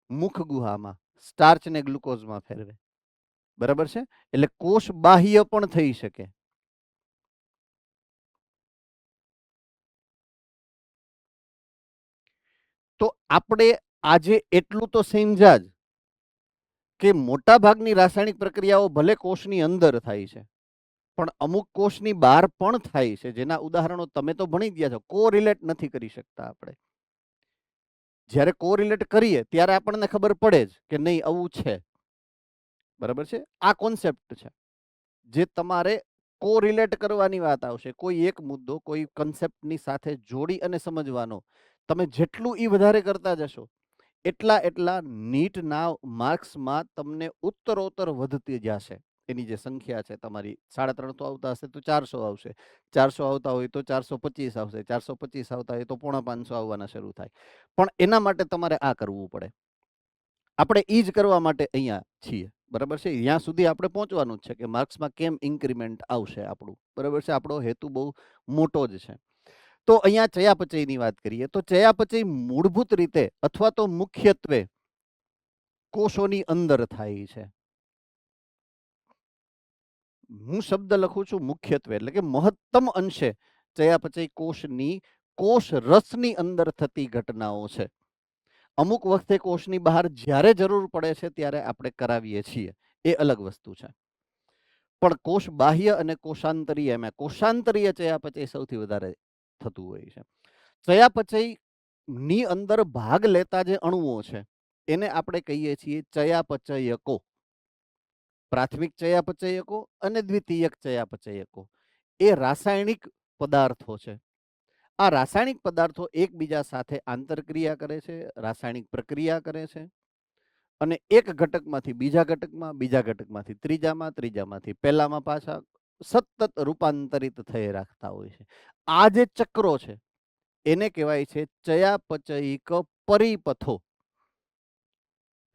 મુખ ગુહામાં સ્ટાર્ચ ને ગ્લુકોઝમાં ફેરવે. બરાબર છે? એટલે કોષ બાહ્ય પણ થઈ શકે. તો આપણે આજે એટલું તો સમજ્યા જ કે મોટા ભાગની રાસાયણિક પ્રક્રિયાઓ ભલે કોષની અંદર થાય છે, પણ અમુક કોષની બહાર પણ થાય છે, જેના ઉદાહરણો તમે તો ભણી ગયા છો. કોરિલેટ નથી કરી શકતા આપણે. જ્યારે કોરિલેટ કરીએ ત્યારે આપણને ખબર પડે જ કે નહીં આવું છે. બરાબર છે? આ કોન્સેપ્ટ છે જે તમારે કોરિલેટ કરવાની વાત આવશે. કોઈ એક મુદ્દો કોઈ કન્સેપ્ટની સાથે જોડી અને સમજવાનો. તમે જેટલું ઈ વધારે કરતા જશો એટલા નીટના માર્ક્સમાં તમને ઉત્તરોત્તર વધતી જશે. એની જે સંખ્યા છે તમારી 350 આવતા હશે તો 400 આવશે, 400 આવતા હોય તો 425 આવશે, 425 આવતા હોય તો 450 આવવાના શરૂ થાય. પણ એના માટે તમારે આ કરવું પડે. આપણે ઈ જ કરવા માટે અહીંયા છીએ. બરાબર છે? ત્યાં સુધી આપણે પહોંચવાનું જ છે કે માર્ક્સમાં કેમ ઇન્ક્રીમેન્ટ આવશે આપણું. બરાબર છે? આપણો હેતુ બહુ મોટો જ છે. તો અહીંયા ચયાપચયની વાત કરીએ તો ચયાપચય મૂળભૂત રીતે અથવા તો મુખ્યત્વે કોષોની અંદર થાય છે. હું શબ્દ લખું છું મુખ્યત્વે, એટલે કે મહત્તમ અંશે ચયાપચય કોષની કોષ રસની અંદર થતી ઘટનાઓ છે. અમુક વખતે કોષની બહાર જ્યારે જરૂર પડે છે ત્યારે આપણે કરાવીએ છીએ, એ અલગ વસ્તુ છે. પણ કોષ બાહ્ય અને કોષાંતરીય, એમાં કોષાંતરીય ચયાપચય સૌથી વધારે થતું હોય છે. ચયાપચય ની અંદર ભાગ લેતા જે અણુઓ છે એને આપણે કહીએ છીએ ચયાપચયકો. પ્રાથમિક ચયાપચયકો અને દ્વિતીયક ચયાપચયકો એ રાસાયણિક પદાર્થો છે. આ રાસાયણિક પદાર્થો એકબીજા સાથે આંતરક્રિયા કરે છે, રાસાયણિક પ્રક્રિયા કરે છે અને એક ઘટકમાંથી બીજા ઘટકમાં, બીજા ઘટકમાંથી ત્રીજામાં, ત્રીજામાંથી પહેલામાં પાછા સતત રૂપાંતરિત થઈ રાખતા હોય છે. આ જે ચક્રો છે એને કહેવાય છે ચયાપચયિક પરિપથો.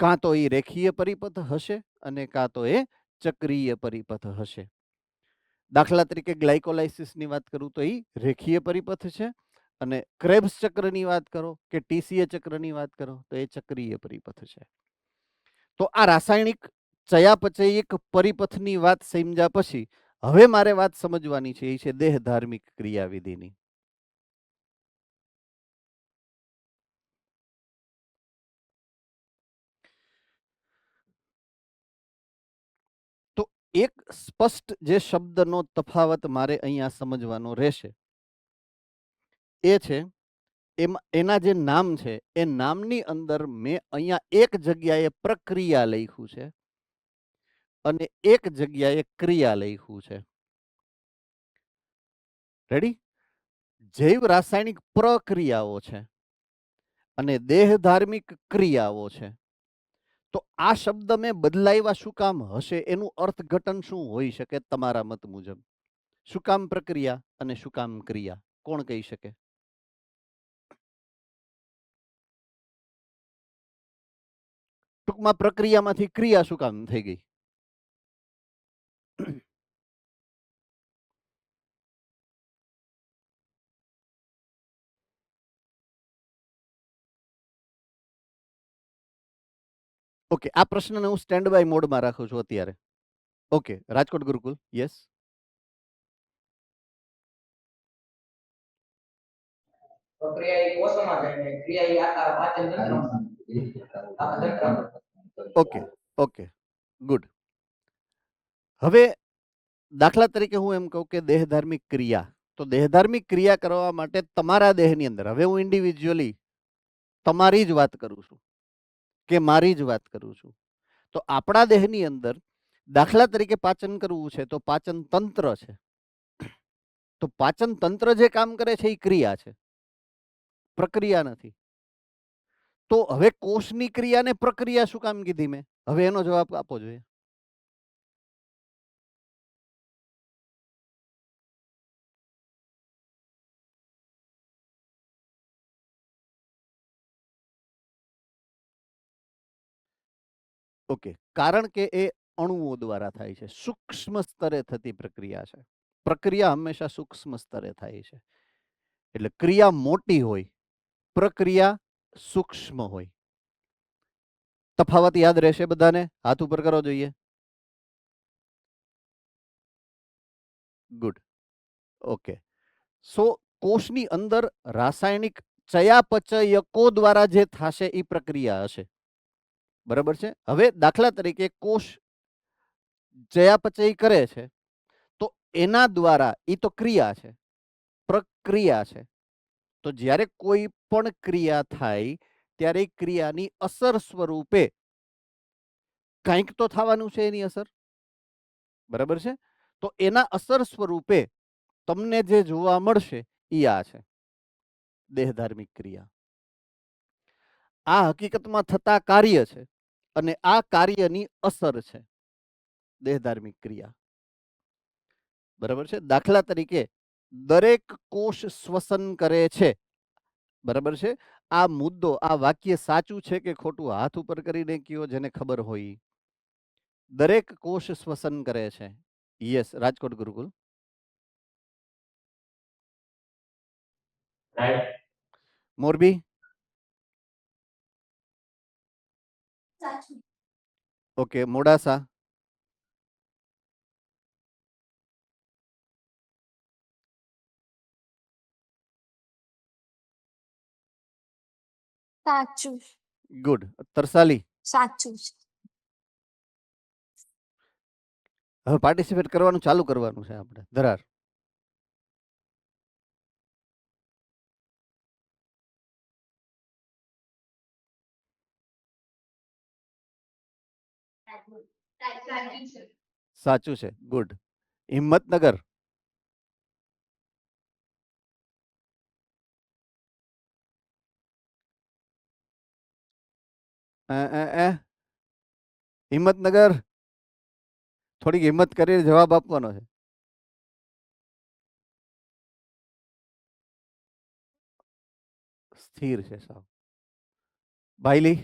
કાં તો એ રેખીય પરિપથ હશે અને કાં તો એ ચક્રીય પરિપથ હશે. દાખલા તરીકે ગ્લાયકોલાઇસિસની વાત કરું તો એ રેખીય પરિપથ છે અને ક્રેબ્સ ચક્રની વાત કરો કે ટીસીએ ચક્રની વાત કરો તો એ ચક્રીય પરિપથ છે. તો આ રાસાયણિક ચયાપચયિક પરિપથની વાત સમજ્યા પછી હવે મારે વાત સમજવાની છે એ છે દેહ ધાર્મિક ક્રિયાવિધિની. તો એક સ્પષ્ટ જે શબ્દનો તફાવત મારે અહીંયા સમજવાનો રહેશે એ છે એના જે નામ છે એ નામની અંદર મેં અહીંયા એક જગ્યાએ પ્રક્રિયા લખ્યું છે અને એક જગ્યાએ ક્રિયા લખ્યું છે. રેડી? જૈવ રાસાયણિક પ્રક્રિયાઓ છે અને દેહ ધાર્મિક ક્રિયાઓ છે. તો આ શબ્દ મેં બદલાવ્યા શું કામ હશે, એનું અર્થઘટન શું હોઈ શકે તમારા મત મુજબ? શું કામ પ્રક્રિયા અને શું કામ ક્રિયા? કોણ કહી શકે? ટૂંકમાં પ્રક્રિયામાંથી ક્રિયા શું કામ થઈ ગઈ? ઓકે, આ પ્રશ્નને હું સ્ટેન્ડ બાય મોડમાં રાખું છું અત્યારે. Okay, Rajkot Gurukul, yes. પ્રક્રિયા એ કોષમાં થાય ને ક્રિયા એ આખા પાચન તંત્રમાં. Okay, okay, good. હવે દાખલા તરીકે હું એમ કહું કે દેહધાર્મિક ક્રિયા, તો દેહધાર્મિક ક્રિયા કરવા માટે તમારા દેહની અંદર, હવે હું ઇન્ડિવિજ્યુઅલી તમારી જ વાત કરું છું કે મારી જ વાત કરું છું, તો આપણા દેહની અંદર દાખલા તરીકે પાચન કરવું છે તો પાચન તંત્ર છે. તો પાચન તંત્ર જે કામ કરે છે એ ક્રિયા છે, પ્રક્રિયા નથી. તો હવે કોષની ક્રિયાને પ્રક્રિયા શું કામ કીધી મેં? હવે એનો જવાબ આપવો જોઈએ. ઓકે, કારણ કે એ અણુઓ દ્વારા થાય છે, સૂક્ષ્મ સ્તરે થતી પ્રક્રિયા છે. પ્રક્રિયા હંમેશા સૂક્ષ્મ સ્તરે થાય છે. એટલે ક્રિયા મોટી હોય, પ્રક્રિયા સૂક્ષ્મ હોય. તફાવત યાદ રહેશે બધાને? હાથ ઉપર કરો જોઈએ. Good, okay. સો કોષની અંદર રાસાયણિક ચયાપચયકો દ્વારા જે થશે એ પ્રક્રિયા હશે, બરાબર છે? હવે દાખલા તરીકે કોષ ચયાપચય કરે છે તો એના દ્વારા, એ તો ક્રિયા છે, પ્રક્રિયા છે. તો જ્યારે કોઈ પણ ક્રિયા થાય ત્યારે ક્રિયાની અસર સ્વરૂપે કંઈક તો થવાનું છે, એની અસર, બરાબર છે? તો એના અસર સ્વરૂપે તમને જે જોવા મળશે એ આ છે દેહધાર્મિક ક્રિયા. આ હકીકતમાં થતા કાર્ય છે અને આ કાર્યની અસર છે દેહધાર્મિક ક્રિયા, બરાબર છે? દાખલા તરીકે દરેક કોષ શ્વસન કરે છે, બરાબર છે? આ મુદ્દો, આ વાક્ય સાચું છે કે ખોટું હાથ ઉપર કરીને કયો જેને ખબર હોય. દરેક કોષ શ્વસન કરે છે, યસ. રાજકોટ ગુરુકુલ, રાઈટ. મોરબી, સાચું. ઓકે. મોડાસા, સાચું. ગુડ. તરસાલી, સાચું છે. હવે પાર્ટિસિપેટ કરવાનું ચાલુ કરવાનું છે આપણે. ધરાર, સાચું છે. ગુડ. હિંમતનગર, હિંમતનગર, થોડીક હિંમત કરીને જવાબ આપવાનો છે. સ્થિર છે સાવ. બાયલી,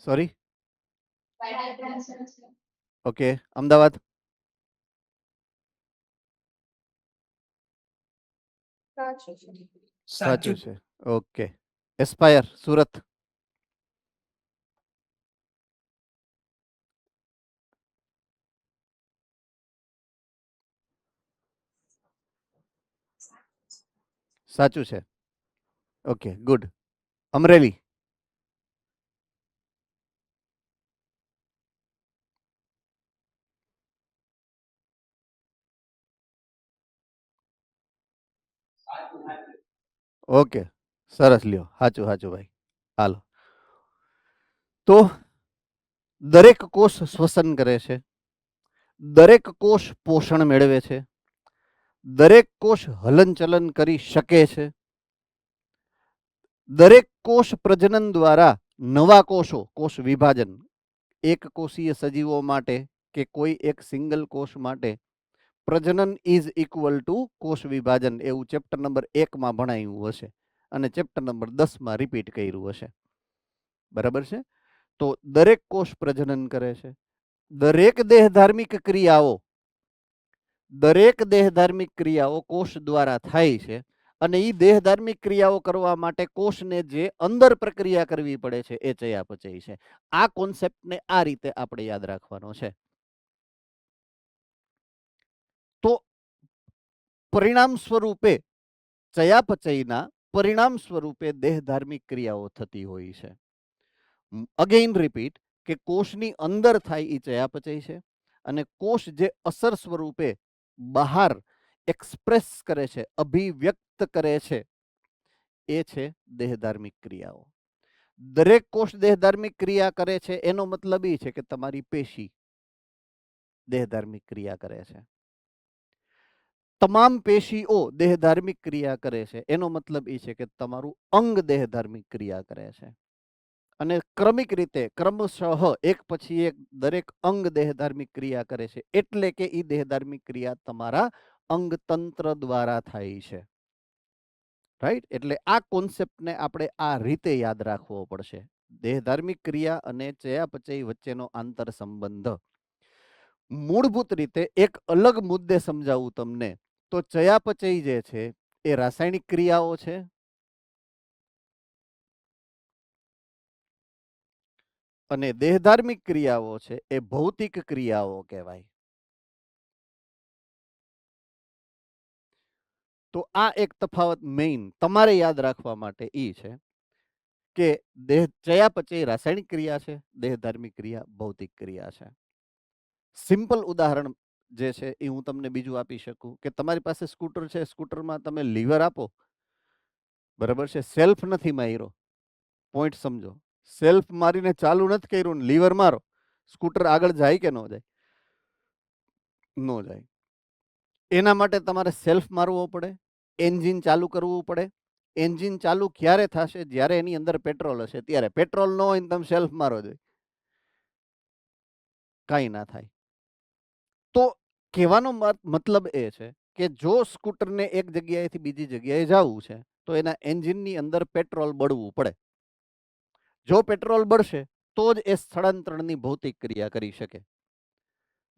સોરી, ઓકે. અમદાવાદ, સાચું છે. ઓકે. એસ્પાયર, સુરત, સાચું છે. Okay, good. અમરેલી, ઓકે, સરસ. લ્યો, સાચું સાચું ભાઈ. હાલો. તો દરેક કોષ શ્વસન કરે છે, દરેક કોષ પોષણ મેળવે છે, દરેક કોષ હલનચલન કરી શકે છે, દરેક કોષ પ્રજનન દ્વારા નવા કોષો, કોષ વિભાજન, એક કોષીય સજીવો માટે કે કોઈ એક સિંગલ કોષ માટે પ્રજનન ઇઝ ઇક્વલ ટુ કોષ વિભાજન, એવું ચેપ્ટર નંબર 1 માં ભણાયું હશે અને ચેપ્ટર નંબર 10 માં રિપીટ કર્યું હશે. બરાબર છે. તો દરેક કોષ પ્રજનન કરે છે, દરેક દેહધાર્મિક ક્રિયાઓ કોષ દ્વારા થાય છે અને એ દેહધાર્મિક ક્રિયાઓ કરવા માટે કોષને જે અંદર પ્રક્રિયા કરવી પડે છે એ ચયાપચય છે. આ કોન્સેપ્ટને આ રીતે આપણે યાદ રાખવાનો છે. તો પરિણામ સ્વરૂપે ચયાપચયના પરિણામ સ્વરૂપે દેહધાર્મિક ક્રિયાઓ થતી હોય છે. અગેઇન રિપીટ કે કોષની અંદર થાય એ ચયાપચય છે અને કોષ જે અસર સ્વરૂપે બહાર એક્સપ્રેસ કરે છે, અભિવ્યક્ત કરે છે, એ છે દેહધાર્મિક ક્રિયાઓ. દરેક કોષ દેહધાર્મિક ક્રિયા કરે છે એનો મતલબ એ છે કે તમારી પેશી દેહધાર્મિક ક્રિયા કરે છે. તમામ પેશીઓ દેહધાર્મિક ક્રિયા કરે છે એનો મતલબ એ છે કે તમારું અંગ દેહધાર્મિક ક્રિયા કરે છે. અને ક્રમિક રીતે ક્રમશઃ એક પછી એક દરેક અંગ દેહધાર્મિક ક્રિયા કરે છે, એટલે કે એ દેહધાર્મિક ક્રિયા તમારા અંગતંત્ર દ્વારા થાય છે. રાઈટ. એટલે આ કોન્સેપ્ટને આપણે આ રીતે યાદ રાખવો પડશે. દેહધાર્મિક ક્રિયા અને ચયાપચય વચ્ચેનો આંતર સંબંધ. મૂળભૂત રીતે એક અલગ મુદ્દે સમજાવું તમને તો ચયાપચય જે છે એ રાસાયણિક ક્રિયાઓ છે અને દેહધાર્મિક ક્રિયાઓ છે એ ભૌતિક ક્રિયાઓ કહેવાય. તો આ એક તફાવત મેઇન તમારે યાદ રાખવા માટે એ છે કે ચયાપચય રાસાયણિક ક્રિયા છે, દેહધાર્મિક ક્રિયા ભૌતિક ક્રિયા છે. સિમ્પલ ઉદાહરણ જે છે એ હું તમને બીજું આપી શકું કે તમારી પાસે સ્કૂટર છે, સ્કૂટરમાં તમે લીવર આપો, બરાબર છે, સેલ્ફ નથી માર્યો, પોઈન્ટ સમજો, સેલ્ફ મારીને ચાલુ નથી કર્યું ને લીવર મારો, સ્કૂટર આગળ જાય કે ન જાય? ન જાય. એના માટે તમારે સેલ્ફ મારવો પડે, એન્જિન ચાલુ કરવું પડે. એન્જિન ચાલુ ક્યારે થશે? જ્યારે એની અંદર પેટ્રોલ હશે ત્યારે. પેટ્રોલ ન હોય ને તમે સેલ્ફ મારો જોઈએ, કાંઈ ના થાય. તો કહેવાનો મતલબ એ છે કે જો સ્કૂટરને એક જગ્યાએથી બીજી જગ્યાએ જવું છે તો એના એન્જિનની અંદર પેટ્રોલ બળવું પડે. જો પેટ્રોલ બળશે તો જ એ સ્થળાંતરણની ભૌતિક ક્રિયા કરી શકે.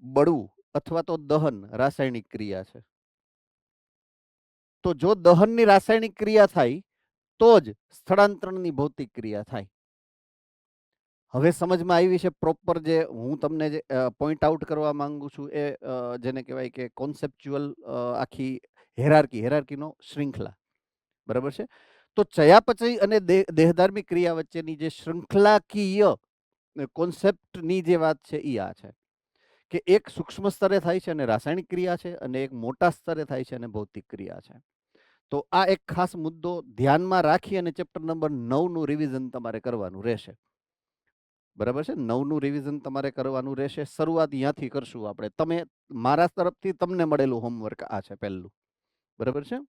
બળવું અથવા તો દહન રાસાયણિક ક્રિયા છે. તો જો દહનની રાસાયણિક ક્રિયા થાય તો જ સ્થળાંતરણની ભૌતિક ક્રિયા થાય. હવે સમજમાં આવી છે પ્રોપર જે હું તમને જે પોઈન્ટ આઉટ કરવા માંગુ છું એ જેને કહેવાય કે કોન્સેપ્ચ્યુઅલ આખી હેરાર્કીનો શૃંખલા, બરાબર છે? તો ચયાપચય અને દેહધાર્મિક ક્રિયા વચ્ચેની જે શૃંખલાકીય કોન્સેપ્ટની જે વાત છે એ આ છે કે એક સૂક્ષ્મ સ્તરે થાય છે અને રાસાયણિક ક્રિયા છે, અને એક મોટા સ્તરે થાય છે અને ભૌતિક ક્રિયા છે. તો આ એક ખાસ મુદ્દો ધ્યાનમાં રાખી અને ચેપ્ટર નંબર 9 નું રિવિઝન તમારે કરવાનું રહેશે. બરાબર છે? 9 નું રિવિઝન તમારે કરવાનું રહેશે. શરૂઆત અહીંયાથી કરશું આપણે. તમે મારા તરફથી તમને મળેલું હોમવર્ક આ છે પહેલું. બરાબર છે?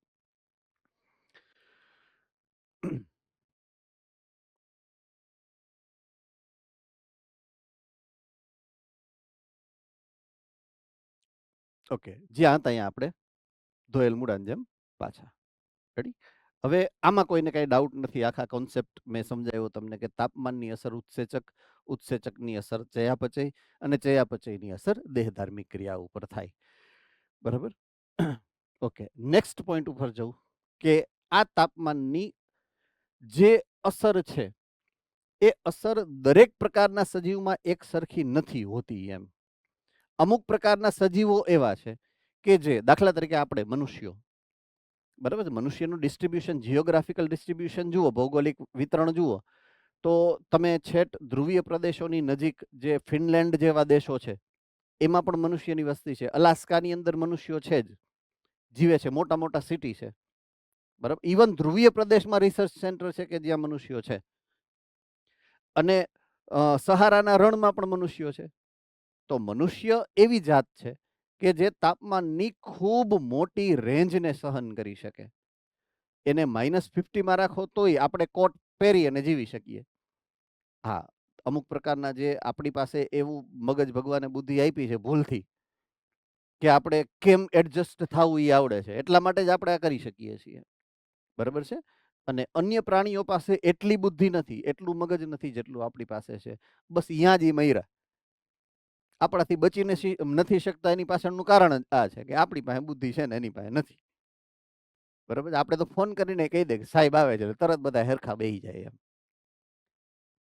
ઓકે, જ્યાં હતા અહીંયા આપણે ધોયેલ મૂળાની જેમ પાછા. રેડી? હવે આમાં કોઈને કાંઈ ડાઉટ નથી. આખા કોન્સેપ્ટ મેં સમજાવ્યો તમને કે તાપમાનની અસર ઉત્સેચક, ઉત્સેચકની અસર ચયાપચય અને ચયાપચયની અસર દેહધાર્મિક ક્રિયા ઉપર થાય. બરાબર? ઓકે, નેક્સ્ટ પોઈન્ટ ઉપર જવું કે આ તાપમાનની જે અસર છે એ અસર દરેક પ્રકારના સજીવમાં એક સરખી નથી હોતી. એમ અમુક પ્રકારના સજીવો એવા છે કે જે, દાખલા તરીકે આપણે મનુષ્યો, બરાબર છે, મનુષ્યનું ડિસ્ટ્રીબ્યુશન, જિયોગ્રાફિકલ ડિસ્ટ્રીબ્યુશન જુઓ, ભૌગોલિક વિતરણ જુઓ, તો તમે છેટ ધ્રુવીય પ્રદેશોની નજીક જે ફિનલેન્ડ જેવા દેશો છે એમાં પણ મનુષ્યની વસ્તી છે. અલાસ્કાની અંદર મનુષ્યો છે જ, જીવે છે, મોટા મોટા સિટી છે. બરાબર? ઇવન ધ્રુવીય પ્રદેશમાં રિસર્ચ સેન્ટર છે કે જ્યાં મનુષ્યો છે. અને સહારાના રણમાં પણ મનુષ્યો છે. તો મનુષ્ય એવી જાત છે કે જે તાપમાનની ખૂબ મોટી રેન્જને સહન કરી શકે. એને -50 રાખો તોય આપણે કોટ પહેરી અને જીવી શકીએ. હા, અમુક પ્રકારના જે આપણી પાસે એવું મગજ ભગવાને બુદ્ધિ આપી છે ભૂલથી કે આપણે કેમ એડજસ્ટ થવું એ આવડે છે, એટલા માટે જ આપણે આ કરી શકીએ છીએ. બરાબર છે? અને અન્ય પ્રાણીઓ પાસે એટલી બુદ્ધિ નથી, એટલું મગજ નથી જેટલું આપણી પાસે છે. બસ અહીંયા જ મયરા. આપણાથી બચીને નથી શકતા એની પાછળનું કારણ આ છે કે આપણી પાસે બુદ્ધિ છે ને એની પાસે નથી. બરાબર? આપણે તો ફોન કરીને કહી દે કે સાહેબ આવે છે, તરત બધા હરખા બેહી જાય. એમ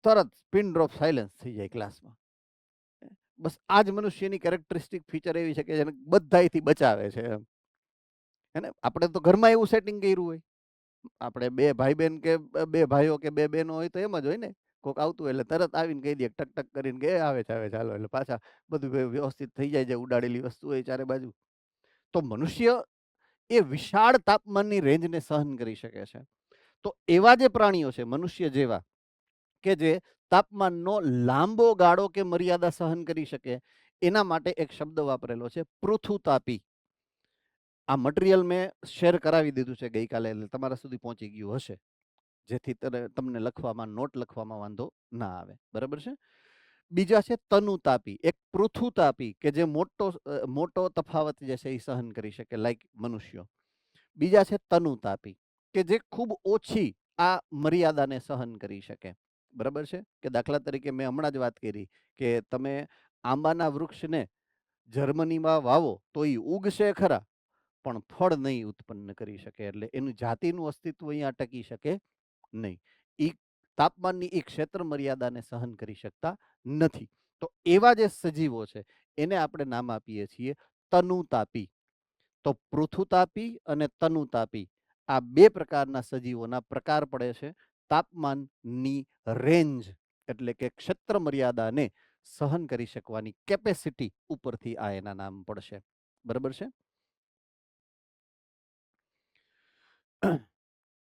તરત પિન ડ્રોપ સાયલેન્સ થઈ જાય ક્લાસમાં. બસ આ જ મનુષ્યની કેરેક્ટરિસ્ટિક ફીચર એવી છે કે જેને બધાયથી બચાવે છે. એમ એને આપણે તો ઘરમાં એવું સેટિંગ કર્યું હોય, આપણે બે ભાઈ બહેન કે બે ભાઈઓ કે બે બહેનો હોય તો એમ જ હોય ને, કોઈક આવતું એટલે તરત આવીને કહી દે, ટક ટક કરીને કે આવે છે ચાલો, એટલે પાછા બધું વ્યવસ્થિત થઈ જાય છે. ઉડાડેલી વસ્તુ હોય ચારે બાજુ. તો મનુષ્ય એ વિશાળ તાપમાનની રેન્જને સહન કરી શકે છે. તો એવા જે પ્રાણીઓ છે મનુષ્ય જેવા કે જે તાપમાનનો લાંબો ગાળો કે મર્યાદા સહન કરી શકે, એના માટે એક શબ્દ વાપરેલો છે પૃથુતાપી. આ મટીરિયલ મેં શેર કરાવી દીધું છે ગઈકાલે, એટલે તમારા સુધી પહોંચી ગયું હશે, જેથી તમને લખવામાં, નોટ લખવામાં વાંધો ના આવે. બરાબર છે? બીજા છે તનુતાપી, એક પૃથુતાપી કે જે મોટો તફાવત જે છે એ સહન કરી શકે, લાઈક મનુષ્યો. બીજા છે તનુતાપી કે જે ખૂબ ઓછી આ મર્યાદાને સહન કરી શકે. બરાબર છે? કે દાખલા તરીકે મેં હમણાં જ વાત કરી કે તમે આંબાના વૃક્ષને જર્મનીમાં વાવો તો એ ઉગશે ખરા, પણ ફળ નહીં ઉત્પન્ન કરી શકે. એટલે એનું જાતિનું અસ્તિત્વ અહીંયા ટકી શકે નહીં. એ તાપમાનની એક ક્ષેત્ર મર્યાદાને સહન કરી શકતા નથી. તો એવા જે સજીવો છે એને આપણે નામ આપીએ છીએ તનુતાપી. તો પૃથુતાપી અને તનુતાપી આ બે પ્રકારના સજીવોના પ્રકાર પડે છે તાપમાનની રેન્જ, એટલે કે ક્ષેત્ર મર્યાદાને સહન કરી શકવાની કેપેસિટી ઉપરથી આ એના નામ પડશે. બરાબર છે?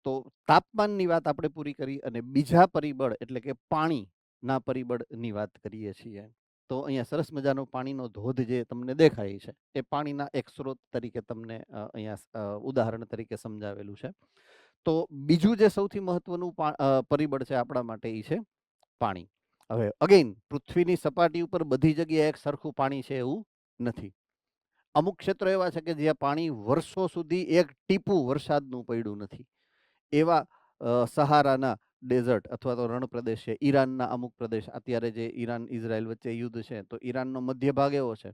તો તાપમાનની વાત આપણે પૂરી કરી અને બીજા પરિબળ એટલે કે પાણીના પરિબળની વાત કરીએ છીએ. તો અહીંયા સરસ મજાનો પાણીનો ધોધ જે તમને દેખાય છે એ પાણીના એક સ્ત્રોત તરીકે તમને અહીંયા ઉદાહરણ તરીકે સમજાવેલું છે. તો બીજું જે સૌથી મહત્વનું પરિબળ છે આપણા માટે એ છે પાણી. હવે અગેન, પૃથ્વીની સપાટી ઉપર બધી જગ્યાએ એક સરખું પાણી છે એવું નથી. અમુક ક્ષેત્રો એવા છે કે જ્યાં પાણી વર્ષો સુધી એક ટીપું વરસાદનું પડ્યું નથી. એવા સહારાના ડેઝર્ટ અથવા તો રણ પ્રદેશ છે. ઈરાનના અમુક પ્રદેશ, અત્યારે જે ઈરાન ઇઝરાયલ વચ્ચે યુદ્ધ છે, તો ઈરાનનો મધ્ય ભાગ એવો છે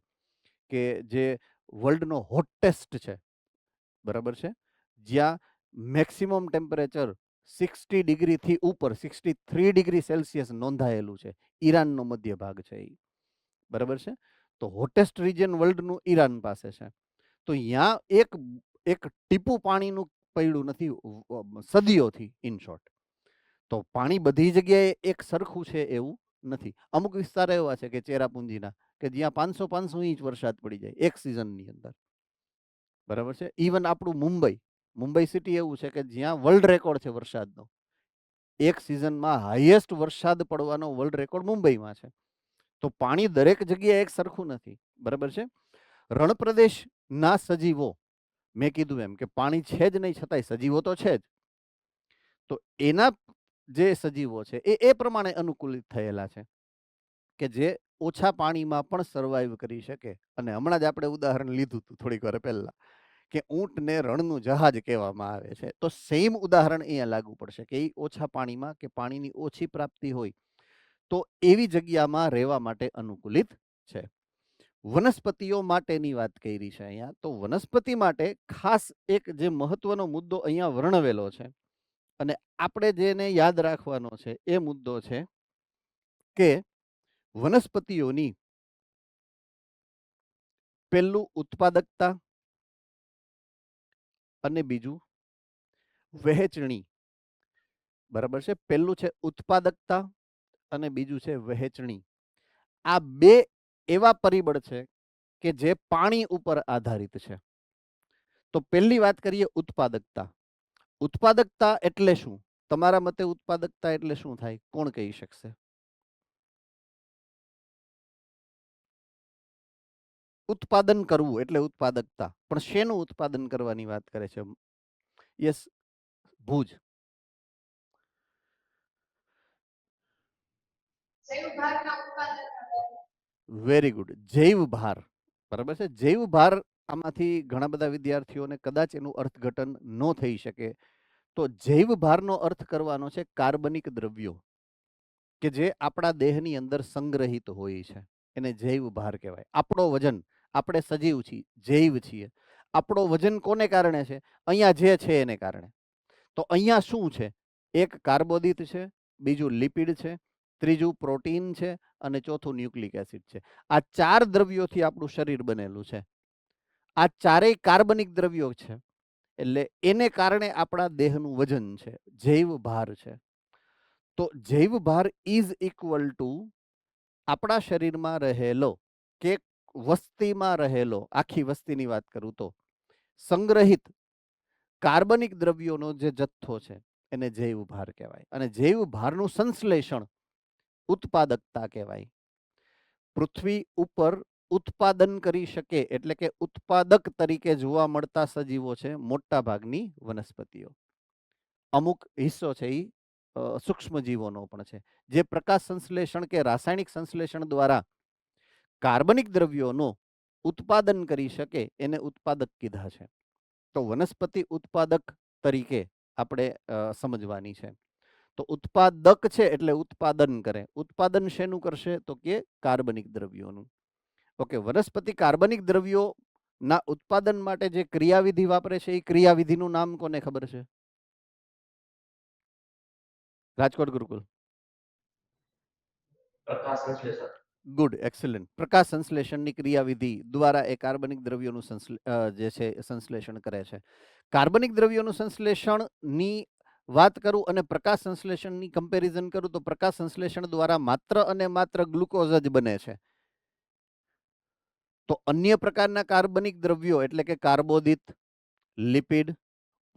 કે જે વર્લ્ડનો હોટેસ્ટ છે. બરાબર છે? જ્યાં મેક્સિમમ ટેમ્પરેચર 60 ડિગ્રીથી ઉપર 63 ડિગ્રી સેલ્સિયસ નોંધાયેલું છે. ઈરાનનો મધ્ય ભાગ છે એ, બરાબર છે. તો હોટેસ્ટ રિજન વર્લ્ડનું ઈરાન પાસે છે. તો ત્યાં એક ટીપું પાણીનું પડ્યું નથી સદીઓથી, ઇન શોર્ટ. તો પાણી બધી જગ્યાએ એક સરખું છે એવું નથી. અમુક વિસ્તાર એવા છે કે ચેરાપુંજીના કે જ્યાં 500 ઇંચ વરસાદ પડી જાય એક સિઝનની અંદર, બરાબર છે. ઇવન આપણું મુંબઈ સિટી એવું છે કે જ્યાં વર્લ્ડ રેકોર્ડ છે વરસાદનો. એક સિઝનમાં હાઈએસ્ટ વરસાદ પડવાનો વર્લ્ડ રેકોર્ડ મુંબઈમાં છે. તો પાણી દરેક જગ્યાએ એક સરખું નથી, બરાબર છે. રણપ્રદેશના સજીવો, મેં કીધું એમ કે પાણી છે જ નહીં છતાંય સજીવો તો છે જ. તો એના જે સજીવો છે એ પ્રમાણે અનુકૂલિત થયેલા છે કે જે ઓછા પાણીમાં પણ સર્વાઈવ કરી શકે. અને હમણાં જ આપણે ઉદાહરણ લીધું હતું થોડીક વાર પહેલા કે ઊંટને રણનું જહાજ કહેવામાં આવે છે. તો સેમ ઉદાહરણ અહીંયા લાગુ પડશે કે એ ઓછા પાણીમાં કે પાણીની ઓછી પ્રાપ્તિ હોય તો એવી જગ્યામાં રહેવા માટે અનુકૂલિત છે. વનસ્પતિઓ માટેની વાત કરી છે અહીંયા. તો વનસ્પતિ માટે ખાસ એક જે મહત્વનો મુદ્દો અહીંયા વર્ણવેલો છે અને આપણે જેને યાદ રાખવાનો છે એ મુદ્દો છે કે વનસ્પતિઓની પહેલું ઉત્પાદકતા અને બીજું વહેંચણી, બરાબર છે. પહેલું છે ઉત્પાદકતા અને બીજું છે વહેંચણી. આ બે એવા પરિબળ છે કે જે પાણી ઉપર આધારિત છે. તો પહેલી વાત કરીએ ઉત્પાદકતા. ઉત્પાદકતા એટલે શું? તમારા મતે ઉત્પાદકતા એટલે શું થાય? કોણ કહી શકશે? ઉત્પાદન કરવું એટલે ઉત્પાદકતા. પણ શેનું ઉત્પાદન કરવાની વાત કરે છે? યસ, ભુજ. Very good. જૈવ ભાર, બરાબર છે. જૈવ ભાર આમાંથી ઘણા બધા વિદ્યાર્થીઓને કદાચ એનું અર્થઘટન ન થઈ શકે. તો જૈવ ભારનો અર્થ કરવાનો છે કાર્બનિક દ્રવ્યો કે જે આપણા દેહની અંદર સંગ્રહિત હોય છે, એને જૈવ ભાર કહેવાય. આપણો વજન, આપણે સજીવ છીએ, જૈવ છીએ. આપણો વજન કોને કારણે છે? અહીંયા જે છે એને કારણે. તો અહીંયા શું છે? એક કાર્બોદિત છે, બીજું લિપિડ છે, ત્રીજું પ્રોટીન છે અને ચોથું ન્યુક્લિક એસિડ છે. આ 4 દ્રવ્યોથી આપણું શરીર બનેલું છે. આ ચારેય કાર્બનિક દ્રવ્યો છે એટલે એને કારણે આપણા દેહનું વજન છે, જૈવ ભાર છે. તો જૈવ ભાર ઇઝ ઇક્વલ ટુ આપણા શરીરમાં રહેલો કે વસ્તીમાં રહેલો, આખી વસ્તીની વાત કરું તો સંગ્રહિત કાર્બનિક દ્રવ્યોનો જે જથ્થો છે એને જૈવ ભાર કહેવાય. અને જૈવ ભારનું સંશ્લેષણ ઉત્પાદકતા કહેવાય. પૃથ્વી ઉપર ઉત્પાદન કરી શકે એટલે કે ઉત્પાદક તરીકે જોવા મળતા સજીવો છે મોટા ભાગની વનસ્પતિઓ. અમુક હિસ્સો છે એ સૂક્ષ્મ જીવોનો પણ છે જે પ્રકાશ સંશ્લેષણ કે રાસાયણિક સંશ્લેષણ દ્વારા કાર્બનિક દ્રવ્યોનો ઉત્પાદન કરી શકે એને ઉત્પાદક કીધા છે. તો વનસ્પતિ ઉત્પાદક તરીકે આપણે સમજવાની છે. તો ઉત્પાદક છે એટલે ઉત્પાદન કરે. ઉત્પાદન શેનું કરશે? તો કે કાર્બનિક દ્રવ્યોનું. ઓકે, વનસ્પતિ કાર્બનિક દ્રવ્યો ના ઉત્પાદન માટે જે ક્રિયાવિધિ વાપરે છે એ ક્રિયાવિધિનું નામ કોને ખબર છે? રાજકોટ ગુરુકુલ. પ્રકાશ સંશ્લેષણ. Good, excellent. પ્રકાશ સંશ્લેષણની ક્રિયાવિધિ દ્વારા એ કાર્બનિક દ્રવ્યોનું જે છે સંશ્લેષણ કરે છે. કાર્બનિક દ્રવ્યોનું સંશ્લેષણની વાત કરું અને પ્રકાશ સંશ્લેષણની કમ્પેરિઝન કરું તો પ્રકાશ સંશ્લેષણ દ્વારા માત્ર અને માત્ર ગ્લુકોઝ જ બને છે. તો અન્ય પ્રકારના કાર્બનિક દ્રવ્યો એટલે કે કાર્બોદિત, લિપિડ,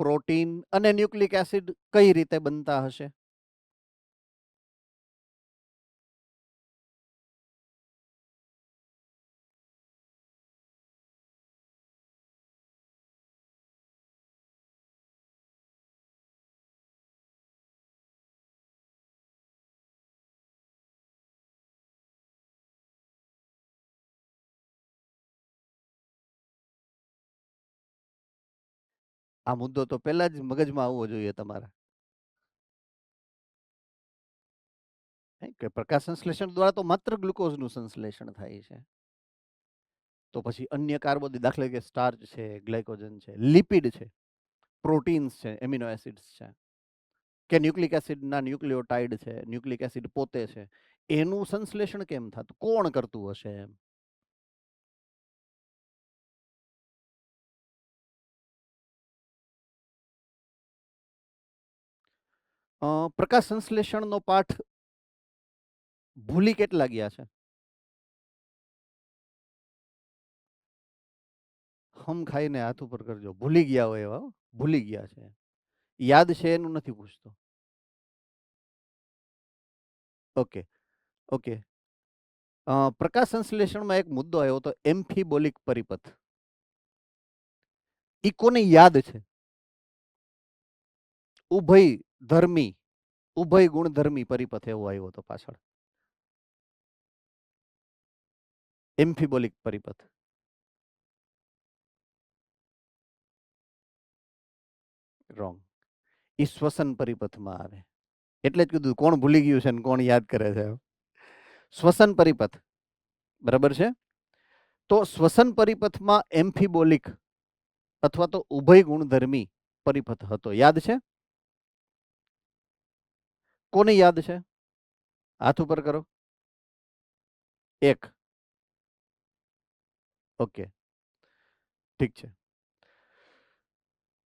પ્રોટીન અને ન્યુક્લિક એસિડ કઈ રીતે બનતા હશે? આ મુદ્દો તો પહેલા જ મગજમાં આવવો જોઈએ તમારા. કે પ્રકાશ સંશ્લેષણ દ્વારા તો માત્ર ગ્લુકોઝનું સંશ્લેષણ થાય છે. તો પછી અન્ય કાર્બોદિત દાખલા તરીકે સ્ટાર્ચ છે, ગ્લાયકોજન છે, લિપિડ છે, પ્રોટીન્સ છે, એમિનો એસિડ્સ છે. કે ન્યુક્લિક એસિડના ન્યુક્લિયોટાઇડ છે, ન્યુક્લિક એસિડ પોતે છે, એનું સંશ્લેષણ કેમ થતું, કોણ કરતું હશે એમ? પ્રકાશ સંશ્લેષણનો પાઠ ભૂલી કેટલા ગયા છે? હમ ખાઈને હાથ ઉપર કરજો. ભૂલી ગયા હોય એવા, ભૂલી ગયા છે. યાદ છે એનું નથી પૂછતો. Okay okay. પ્રકાશ સંશ્લેષણમાં એક મુદ્દો આવ્યો હતો, એમ્ફીબોલિક પરિપથ. ઈ કોને યાદ છે? ઉભય ધર્મી, ઉભય ગુણધર્મી પરિપથ એવો આવ્યો હતો પાછળ. એમ્ફીબોલિક પરિપથ. રોંગ. ઈ શ્વસન પરિપથમાં આવે. એટલે જ કીધું કોણ ભૂલી ગયું છે ને કોણ યાદ કરે છે. શ્વસન પરિપથ, બરાબર છે. તો શ્વસન પરિપથમાં એમ્ફીબોલિક અથવા તો ઉભય ગુણધર્મી પરિપથ હતો. યાદ છે? કોને યાદ છે? હાથ ઉપર કરો. એક. ઓકે, ઠીક છે.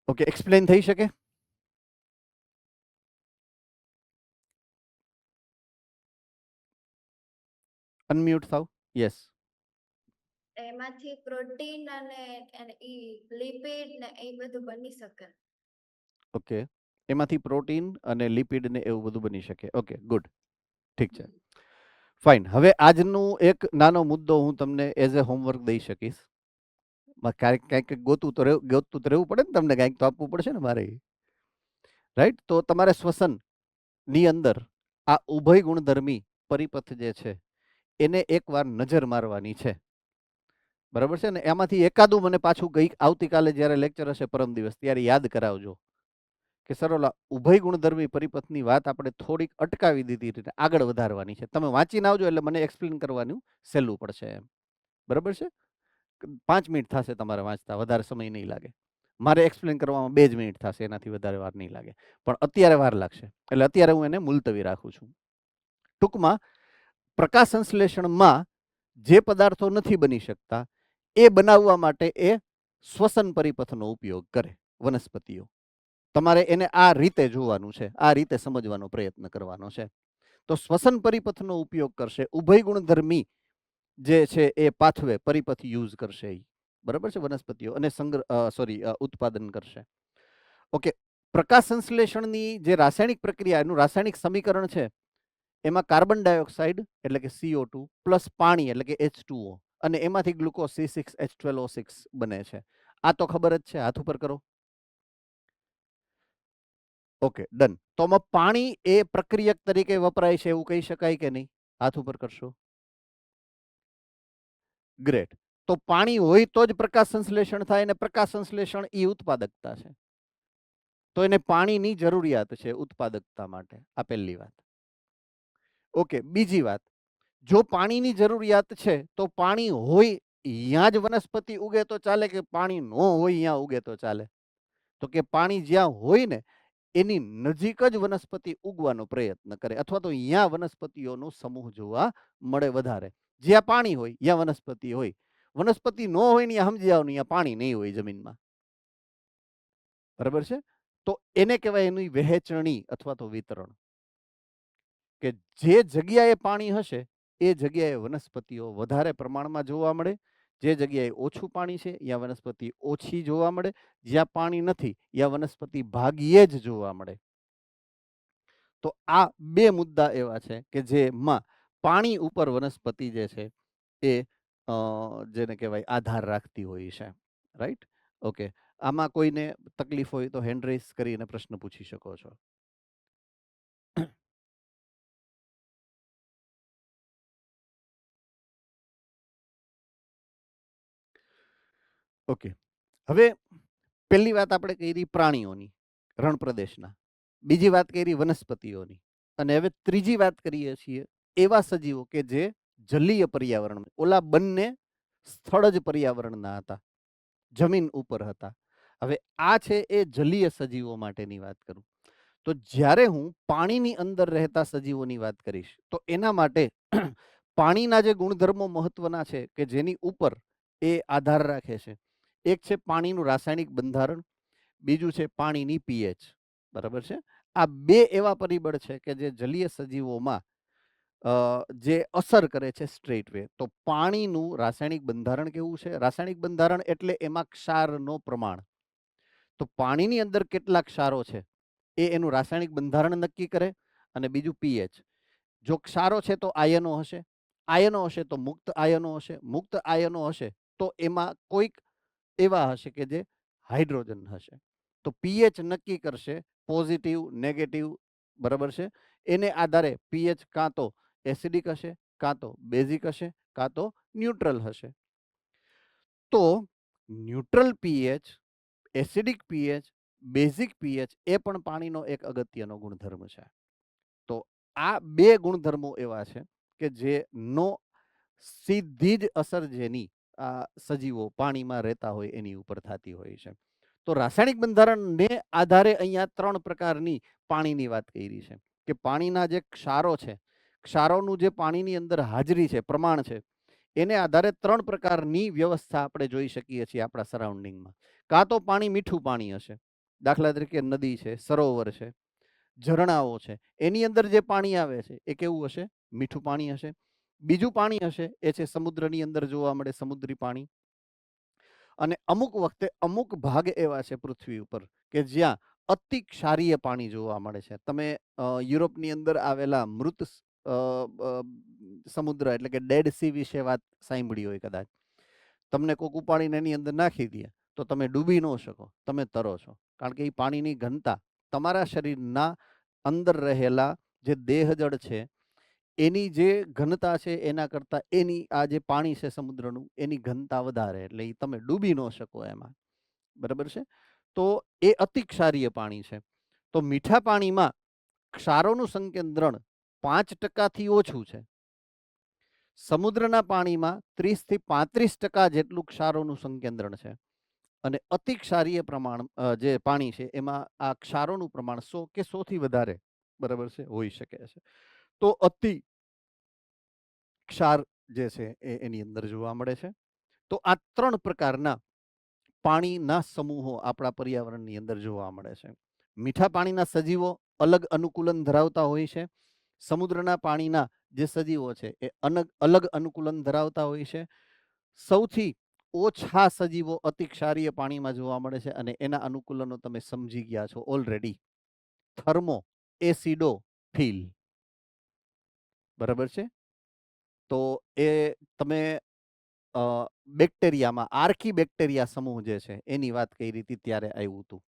ઓકે, એક્સપ્લેન થઈ શકે? અનમ્યુટ થાવ. યસ. એમાંથી પ્રોટીન અને ઈ લિપિડ ને એ બધું બની શકે. ઓકે, એમાંથી પ્રોટીન અને લિપિડ ને એવું બધું બની શકે. ઓકે, ગુડ, ઠીક છે, ફાઇન. હવે આજનું એક નાનો મુદ્દો હું તમને એઝ એ હોમવર્ક દઈ શકીશ. કંઈક ગોતું તો રહેવું પડે ને, તમને કંઈક તો આપવું પડશે ને મારે, રાઈટ? તો તમારે શ્વસન ની અંદર આ ઉભય ગુણધર્મી પરિપથ જે છે એને એકવાર નજર મારવાની છે, બરાબર છે ને? એમાંથી એકાદું મને પાછું આવતીકાલે જ્યારે લેક્ચર હશે પરમ દિવસ ત્યારે યાદ કરાવજો કે સર ઓલા ઉભય ગુણધર્મી પરિપથની વાત આપણે થોડીક અટકાવી દીધી રીતે આગળ વધારવાની છે. તમે વાંચીને આવજો એટલે મને એક્સપ્લેન કરવાનું સહેલું પડશે એમ, બરાબર છે? 5 મિનિટ થશે તમારે વાંચતા, વધારે સમય નહીં લાગે. મારે એક્સપ્લેન કરવામાં 2 જ મિનિટ થશે, એનાથી વધારે વાર નહીં લાગે. પણ અત્યારે વાર લાગશે, એટલે અત્યારે હું એને મુલતવી રાખું છું. ટૂંકમાં પ્રકાશ સંશ્લેષણમાં જે પદાર્થો નથી બની શકતા એ બનાવવા માટે એ શ્વસન પરિપથનો ઉપયોગ કરે વનસ્પતિઓ. તમારે એને આ રીતે જોવાનું છે, આ રીતે સમજવાનો પ્રયત્ન કરવાનો છે. તો શ્વસન પરિપથનો ઉપયોગ કરશે, ઉભય ગુણધર્મી જે છે એ પાથવે પરિપથ યુઝ કરશે, બરાબર છે, વનસ્પતિઓ, અને ઉત્પાદન કરશે. ઓકે, પ્રકાશ સંશ્લેષણની જે રાસાયણિક પ્રક્રિયા, એનું રાસાયણિક સમીકરણ છે એમાં કાર્બન ડાયોક્સાઇડ એટલે કે CO2 પ્લસ પાણી એટલે કે H2O અને એમાંથી ગ્લુકોઝ C6H12O6 બને છે. આ તો ખબર જ છે, હાથ ઉપર કરો. Okay, done. તો આમાં પાણી એ પ્રક્રિયક તરીકે વપરાય છે એવું કહી શકાય કે નહીં? હાથ ઉપર કરશો. ગ્રેટ. તો પાણી હોય તો જ પ્રકાશ સંશ્લેષણ થાય, અને પ્રકાશ સંશ્લેષણ એ ઉત્પાદકતા છે. તો એને પાણીની જરૂરિયાત છે ઉત્પાદકતા માટે. આ પહેલી વાત. ઓકે, બીજી વાત, જો પાણીની જરૂરિયાત છે તો પાણી હોય ત્યાં જ વનસ્પતિ ઉગે તો ચાલે કે પાણી ન હોય ત્યાં ઉગે તો ચાલે? તો કે પાણી જ્યાં હોય ને એની નજીક જ વનસ્પતિ ઉગવાનો પ્રયત્ન કરે, અથવા તો ત્યાં વનસ્પતિઓનો સમૂહ જોવા મળે વધારે. જ્યાં પાણી હોય ત્યાં વનસ્પતિ હોય, વનસ્પતિ ન હોય ને સમજી આવવાનું ત્યાં પાણી નહીં હોય જમીનમાં, બરાબર છે? તો એને કહેવાય એની વહેંચણી અથવા તો વિતરણ, કે જે જગ્યાએ પાણી હશે એ જગ્યાએ વનસ્પતિઓ વધારે પ્રમાણમાં જોવા મળે, જે જગ્યાએ ઓછું પાણી છે ત્યાં વનસ્પતિ ઓછી જોવા મળે, જ્યાં પાણી નથી ત્યાં વનસ્પતિ ભાગ્યે જ જોવા મળે. તો આ બે મુદ્દા એવા છે કે જેમાં પાણી ઉપર વનસ્પતિ જે છે એ જેને કહેવાય આધાર રાખતી હોય છે, રાઈટ? ઓકે, આમાં કોઈને તકલીફ હોય તો હેન્ડ રેઝ કરીને પ્રશ્ન પૂછી શકો છો. ઓકે, હવે પહેલી વાત આપણે કરી પ્રાણીઓની, રણ પ્રદેશના. બીજી વાત કરી વનસ્પતિઓની, અને હવે ત્રીજી વાત કરીએ છીએ એવા સજીવો કે જે જલીય પર્યાવરણ, ઓલા બંને સ્થળ જ પર્યાવરણના હતા, જમીન ઉપર હતા. હવે આ છે એ જલીય સજીવો માટેની વાત કરું. તો જ્યારે હું પાણીની અંદર રહેતા સજીવોની વાત કરીશ તો એના માટે પાણીના જે ગુણધર્મો મહત્વના છે કે જેની ઉપર એ આધાર રાખે છે, એક છે પાણીનું રાસાયણિક બંધારણ, બીજું છે પાણીની પીએચ. બરાબર છે. આ બે એવા પરિબળ છે કે જે જલીય સજીવોમાં જે અસર કરે છે સ્ટ્રેટ વે. તો પાણીનું રાસાયણિક બંધારણ કેવું છે? રાસાયણિક બંધારણ એટલે એમાં ક્ષારનો પ્રમાણ. તો પાણીની અંદર કેટલા ક્ષારો છે એ એનું રાસાયણિક બંધારણ નક્કી કરે. અને બીજું પીએચ. જો ક્ષારો છે તો આયનો હશે, આયનો હશે તો મુક્ત આયનો હશે, મુક્ત આયનો હશે તો એમાં કોઈક એવા હશે કે જે હાઇડ્રોજન હશે. તો પીએચ નક્કી કરશે પોઝિટિવ, નેગેટિવ. બરાબર છે. એને આધારે પીએચ કાં તો એસિડિક હશે, કાં તો બેઝિક હશે, કાં તો ન્યુટ્રલ હશે. તો neutral pH, acidic pH, basic pH એ પણ પાણીનો એક અગત્યનો ગુણધર્મ છે. તો આ બે ગુણધર્મો એવા છે કે જેનો સીધી જ અસર જેની આ સજીવો પાણીમાં રહેતા હોય એની ઉપર થતી હોય છે. તો રાસાયણિક બંધારણને આધારે અહીંયા 3 પ્રકારની પાણીની વાત કરી છે કે પાણીના જે ક્ષારો છે, ક્ષારોનું જે પાણીની અંદર હાજરી છે, પ્રમાણ છે, એને આધારે 3 પ્રકારની વ્યવસ્થા આપણે જોઈ શકીએ છીએ આપણા સરાઉન્ડિંગમાં. કાં તો પાણી મીઠું પાણી હશે, દાખલા તરીકે નદી છે, સરોવર છે, ઝરણાઓ છે, એની અંદર જે પાણી આવે છે એ કેવું હશે? મીઠું પાણી હશે. બીજું પાણી હશે એ છે સમુદ્રની અંદર જોવા મળે સમુદ્રી પાણી. અને અમુક વખતે અમુક ભાગ એવા છે પૃથ્વી ઉપર કે જ્યાં અતિ ક્ષારીય પાણી જોવા મળે છે. તમે યુરોપની અંદર આવેલા મૃત સમુદ્ર એટલે કે ડેડ સી વિશે વાત સાંભળી હોય કદાચ. તમને કોક ઉપાડીને એની અંદર નાખી દે તો તમે ડૂબી ન શકો, તમે તરો છો. કારણ કે એ પાણીની ઘનતા તમારા શરીરના અંદર રહેલા જે દેહજળ છે એની જે ઘનતા છે એના કરતાં એની આ જે પાણી છે સમુદ્રનું એની ઘનતા વધારે, એટલે એ તમે ડૂબી ન શકો એમાં. બરાબર છે. તો એ અતિ ક્ષારીય પાણી છે. તો મીઠા પાણીમાં ક્ષારોનું સંકેન્દ્રણ 5% ઓછું છે. સમુદ્રના પાણીમાં 30 થી 35% જેટલું ક્ષારોનું સંકેન્દ્રણ છે. અને અતિ ક્ષારીય પ્રમાણ જે પાણી છે એમાં આ ક્ષારોનું પ્રમાણ 100 કે 100 થી વધારે, બરાબર છે, હોઈ શકે છે. તો અતિ ક્ષાર જે છે એ એની અંદર જોવા મળે છે. તો આ 3 પ્રકારના પાણીના સમૂહો આપણા પર્યાવરણની અંદર જોવા મળે છે. મીઠા પાણીના સજીવો અલગ અનુકૂલન ધરાવતા હોય છે. સમુદ્રના પાણીના જે સજીવો છે એ અલગ અનુકૂલન ધરાવતા હોય છે. સૌથી ઓછા સજીવો અતિ ક્ષારીય પાણીમાં જોવા મળે છે અને એના અનુકૂલનો તમે સમજી ગયા છો ઓલરેડી. થર્મો એસિડોફિલ. બરાબર છે. તો એ તમે બેક્ટેરિયામાં આર્કી બેક્ટેરિયા સમૂહ જે છે એની વાત કરી હતી ત્યારે આવ્યું હતું.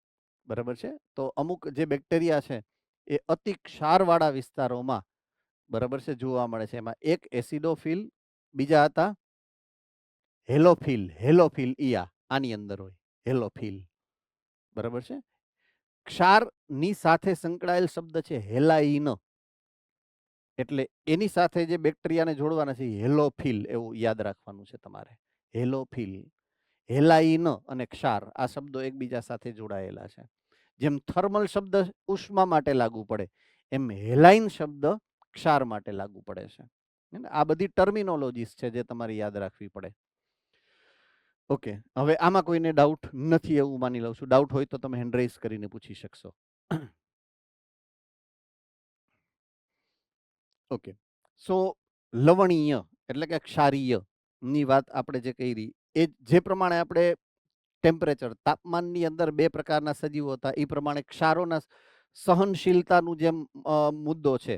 બરાબર છે. તો અમુક જે બેક્ટેરિયા છે એ અતિ ક્ષારવાળા વિસ્તારોમાં, બરાબર છે, જોવા મળે છે. એમાં એક એસિડોફિલ, બીજા હતા હેલોફિલ. હેલોફિલ ઈયા આની અંદર હોય, હેલોફિલ. બરાબર છે. ક્ષારની સાથે સંકળાયેલ શબ્દ છે હેલાઈન. એટલે એની સાથે જે બેક્ટેરિયાને જોડવાના છે હેલોફિલ, એવું યાદ રાખવાનું છે તમારે. હેલોફિલ, હેલાઈન અને ક્ષાર આ શબ્દો એકબીજા સાથે જોડાયેલા છે. જેમ થર્મલ શબ્દ ઉષ્મા માટે લાગુ પડે એમ હેલાઈન શબ્દ ક્ષાર માટે લાગુ પડે છે. આ બધી ટર્મિનોલોજીસ છે જે તમારે યાદ રાખવી પડે. ઓકે, હવે આમાં કોઈને ડાઉટ નથી એવું માની લઉં છું. ડાઉટ હોય તો તમે હેન્ડ રેઇઝ કરીને પૂછી શકશો. ઓકે, સો લવણીય એટલે કે ક્ષારીય ની વાત આપણે જે કરી એ જે પ્રમાણે આપણે ટેમ્પરેચર તાપમાનની અંદર 2 પ્રકારના સજીવો હતા એ પ્રમાણે ક્ષારોના સહનશીલતાનું જે મુદ્દો છે.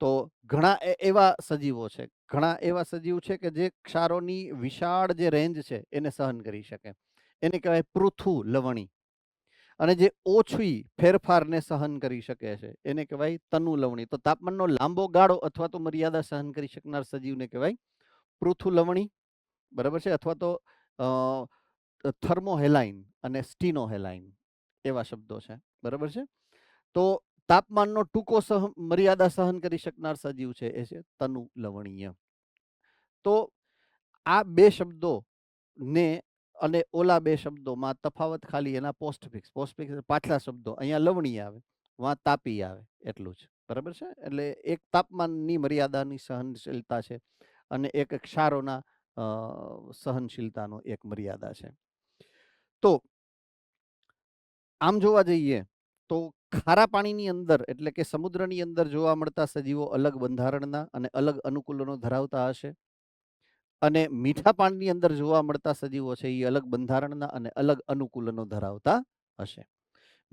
તો ઘણા એવા સજીવો છે, ઘણા એવા સજીવ છે કે જે ક્ષારોની વિશાળ જે રેન્જ છે એને સહન કરી શકે. એને કહેવાય પૃથુ લવણી. અને જે ઓછી ફેરફારને સહન કરી શકે છે એને કહેવાય તનુ લવણી. તો તાપમાનનો લાંબો ગાળો અથવા તો મર્યાદા સહન કરી શકનાર સજીવને કહેવાય પૃથુ લવણી. બરાબર છે. અથવા તો થર્મોહેલાઇન અને સ્ટીનોહેલાઇન એવા શબ્દો છે. બરાબર છે. તો તાપમાનનો ટૂંકો મર્યાદા સહન કરી શકનાર સજીવ છે એ છે તનુ લવણીય. તો આ બે શબ્દો ને અને ઓલા બે શબ્દોમાં તફાવત ખાલી એના પોસ્ટફિક્સ. પોસ્ટફિક્સ પાછલા શબ્દો અહીંયા લવણીય આવે, વાં તાપી આવે એટલું જ, બરાબર છે. એટલે એક તાપમાનની મર્યાદાની સહનશીલતા છે અને એક ક્ષારોના સહનશીલતાનો એક મર્યાદા છે. તો આમ જોવા જઈએ તો ખારા પાણીની અંદર એટલે કે સમુદ્રની અંદર જોવા મળતા સજીવો અલગ બંધારણના અને અલગ અનુકૂલનો ધરાવતા હશે, અને મીઠા પાણીની અંદર જોવા મળતા સજીવો છે એ અલગ બંધારણના અને અલગ અનુકૂલનો ધરાવતા હશે.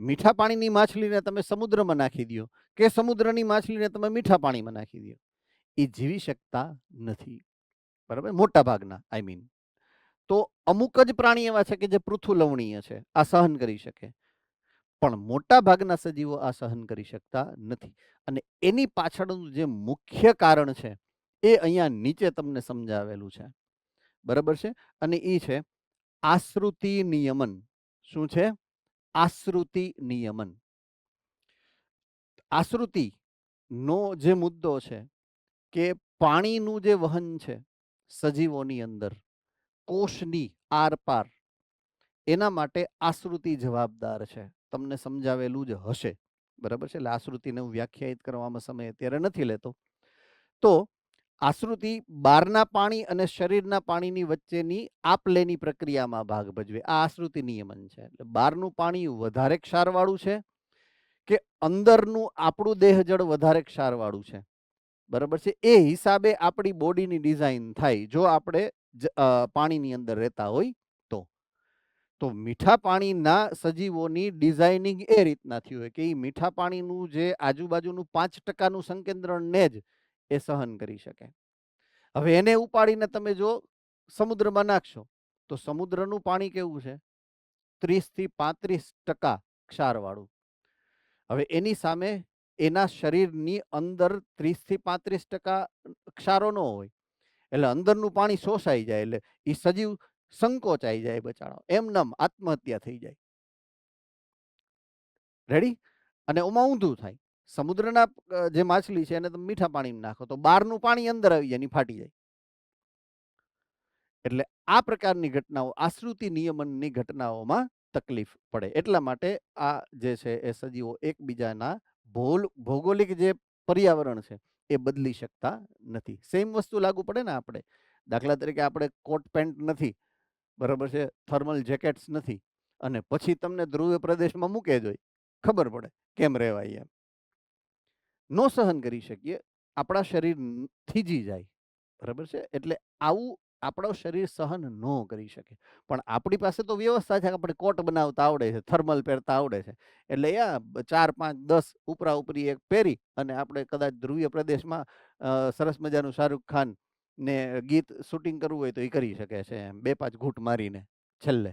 મીઠા પાણીની માછલીને તમે સમુદ્રમાં નાખી દો કે સમુદ્રની માછલીને તમે મીઠા પાણીમાં નાખી દો, એ જીવી શકતા નથી, બરાબર, મોટા ભાગના આઈ મીન. તો અમુક જ પ્રાણી એવા છે કે જે પૃથુ લવણીય છે, આ સહન કરી શકે, પણ મોટા ભાગના સજીવો આ સહન કરી શકતા નથી. અને એની પાછળનું જે મુખ્ય કારણ છે એ અહીંયા નીચે તમને સમજાવેલું છે, બરાબર છે. અને એ છે આશ્રુતિ નિયમન. શું છે? આશ્રુતિ નિયમન. આશ્રુતિ નો જે મુદ્દો છે કે પાણીનું જે વહન છે સજીવોની અંદર કોષની આરપાર, એના માટે આશ્રુતિ જવાબદાર છે. તમને સમજાવેલું જ હશે, બરાબર છે. એટલે આશ્રુતિને હું વ્યાખ્યાયિત કરવામાં સમય અત્યારે નથી લેતો. તો આશ્રુતિ બહારના પાણી અને શરીરના પાણીની વચ્ચેની આપલેની પ્રક્રિયામાં ભાગ ભજવે, આ આશ્રુતિ નિયમન છે. એટલે બહારનું પાણી વધારે ક્ષારવાળું છે કે અંદરનું આપણું દેહ જળ વધારે ક્ષારવાળું છે, બરાબર છે, એ હિસાબે આપણી બોડીની ડિઝાઇન થાય જો આપણે પાણીની અંદર રહેતા હોય તો મીઠા પાણીના સજીવોની ડિઝાઇનિંગ એ રીતના થયું હોય કે એ મીઠા પાણીનું જે આજુબાજુનું 5% સંકેન્દ્રણને જ એ સહન કરી શકે. હવે એને ઉપાડીને તમે જો સમુદ્રમાં નાખશો તો સમુદ્રનું પાણી કેવું છે? 30 થી 35% ક્ષારવાળું. હવે એની સામે એના શરીરની અંદર 30 થી 35% ક્ષારો ન હોય, એટલે અંદરનું પાણી શોષાઈ જાય, એટલે એ સજીવ સંકોચાઈ જાય, બચાડો એમનેમ આત્મહત્યા થઈ જાય. રેડી? અને ઓમાં ઊંધું થાય. સમુદ્રના જે માછલી છે એને તમે મીઠા પાણીમાં નાખો તો બહારનું પાણી અંદર આવી જાય, ફાટી જાય. એટલે આ પ્રકારની ઘટનાઓ આશ્રુતિ નિયમનની ઘટનાઓમાં તકલીફ પડે. એટલા માટે આ જે છે એ સજીવો એકબીજાના ભૌગોલિક જે પર્યાવરણ છે એ બદલી શકતા નથી. સેમ વસ્તુ લાગુ પડે ને આપણે. દાખલા તરીકે આપણે કોટ પેન્ટ નથી, બરાબર છે, થર્મલ જેકેટ્સ નથી, અને પછી તમને ધ્રુવીય પ્રદેશમાં મૂકે જોઈએ, ખબર પડે કેમ રહેવાય એમ. નો સહન કરી શકીએ, આપણા શરીર થીજી જાય, બરાબર છે. એટલે આવું આપણું શરીર સહન ન કરી શકે. પણ આપણી પાસે તો વ્યવસ્થા છે, આપણે કોટ બનાવતા આવડે છે, થર્મલ પહેરતા આવડે છે, એટલે 4, 5, 10 ઉપરા ઉપરી એક પહેરી અને આપણે કદાચ ધ્રુવીય પ્રદેશમાં સરસ મજાનું શાહરૂખ ખાન ને ગીત શૂટિંગ કરવું હોય તો એ કરી શકે છે, 2-5 ઘૂંટ મારીને છેલ્લે,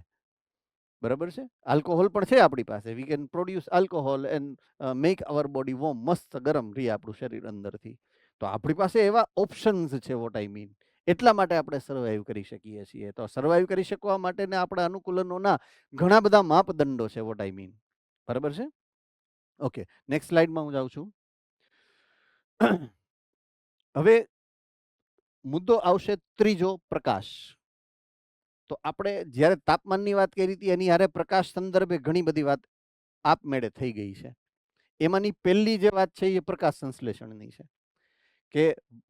બરાબર છે. આલ્કોહોલ પણ છે આપણી પાસે, we can produce alcohol and make hour body warm, મસ્ત ગરમ રહે આપણું શરીર અંદરથી. તો આપણી પાસે એવા ઓપ્શન્સ છે, વોટ આઈ મીન. એટલા માટે આપણે સર્વાઈવ કરી શકીએ છીએ. તો સર્વાઈવ કરી શકવા માટેના આપણા અનુકૂલનોના ઘણા બધા માપદંડો છે, વોટ આઈ મીન, બરાબર છે. ઓકે, નેક્સ્ટ સ્લાઇડમાં હું જાઉં છું. હવે મુદ્દો આવશે ત્રીજો, પ્રકાશ. તો આપણે જ્યારે તાપમાનની વાત કરી હતી એની હારે પ્રકાશ સંદર્ભે ઘણી બધી વાત આપમેળે થઈ ગઈ છે. એમાંની પહેલી જે વાત છે એ પ્રકાશ સંશ્લેષણની છે કે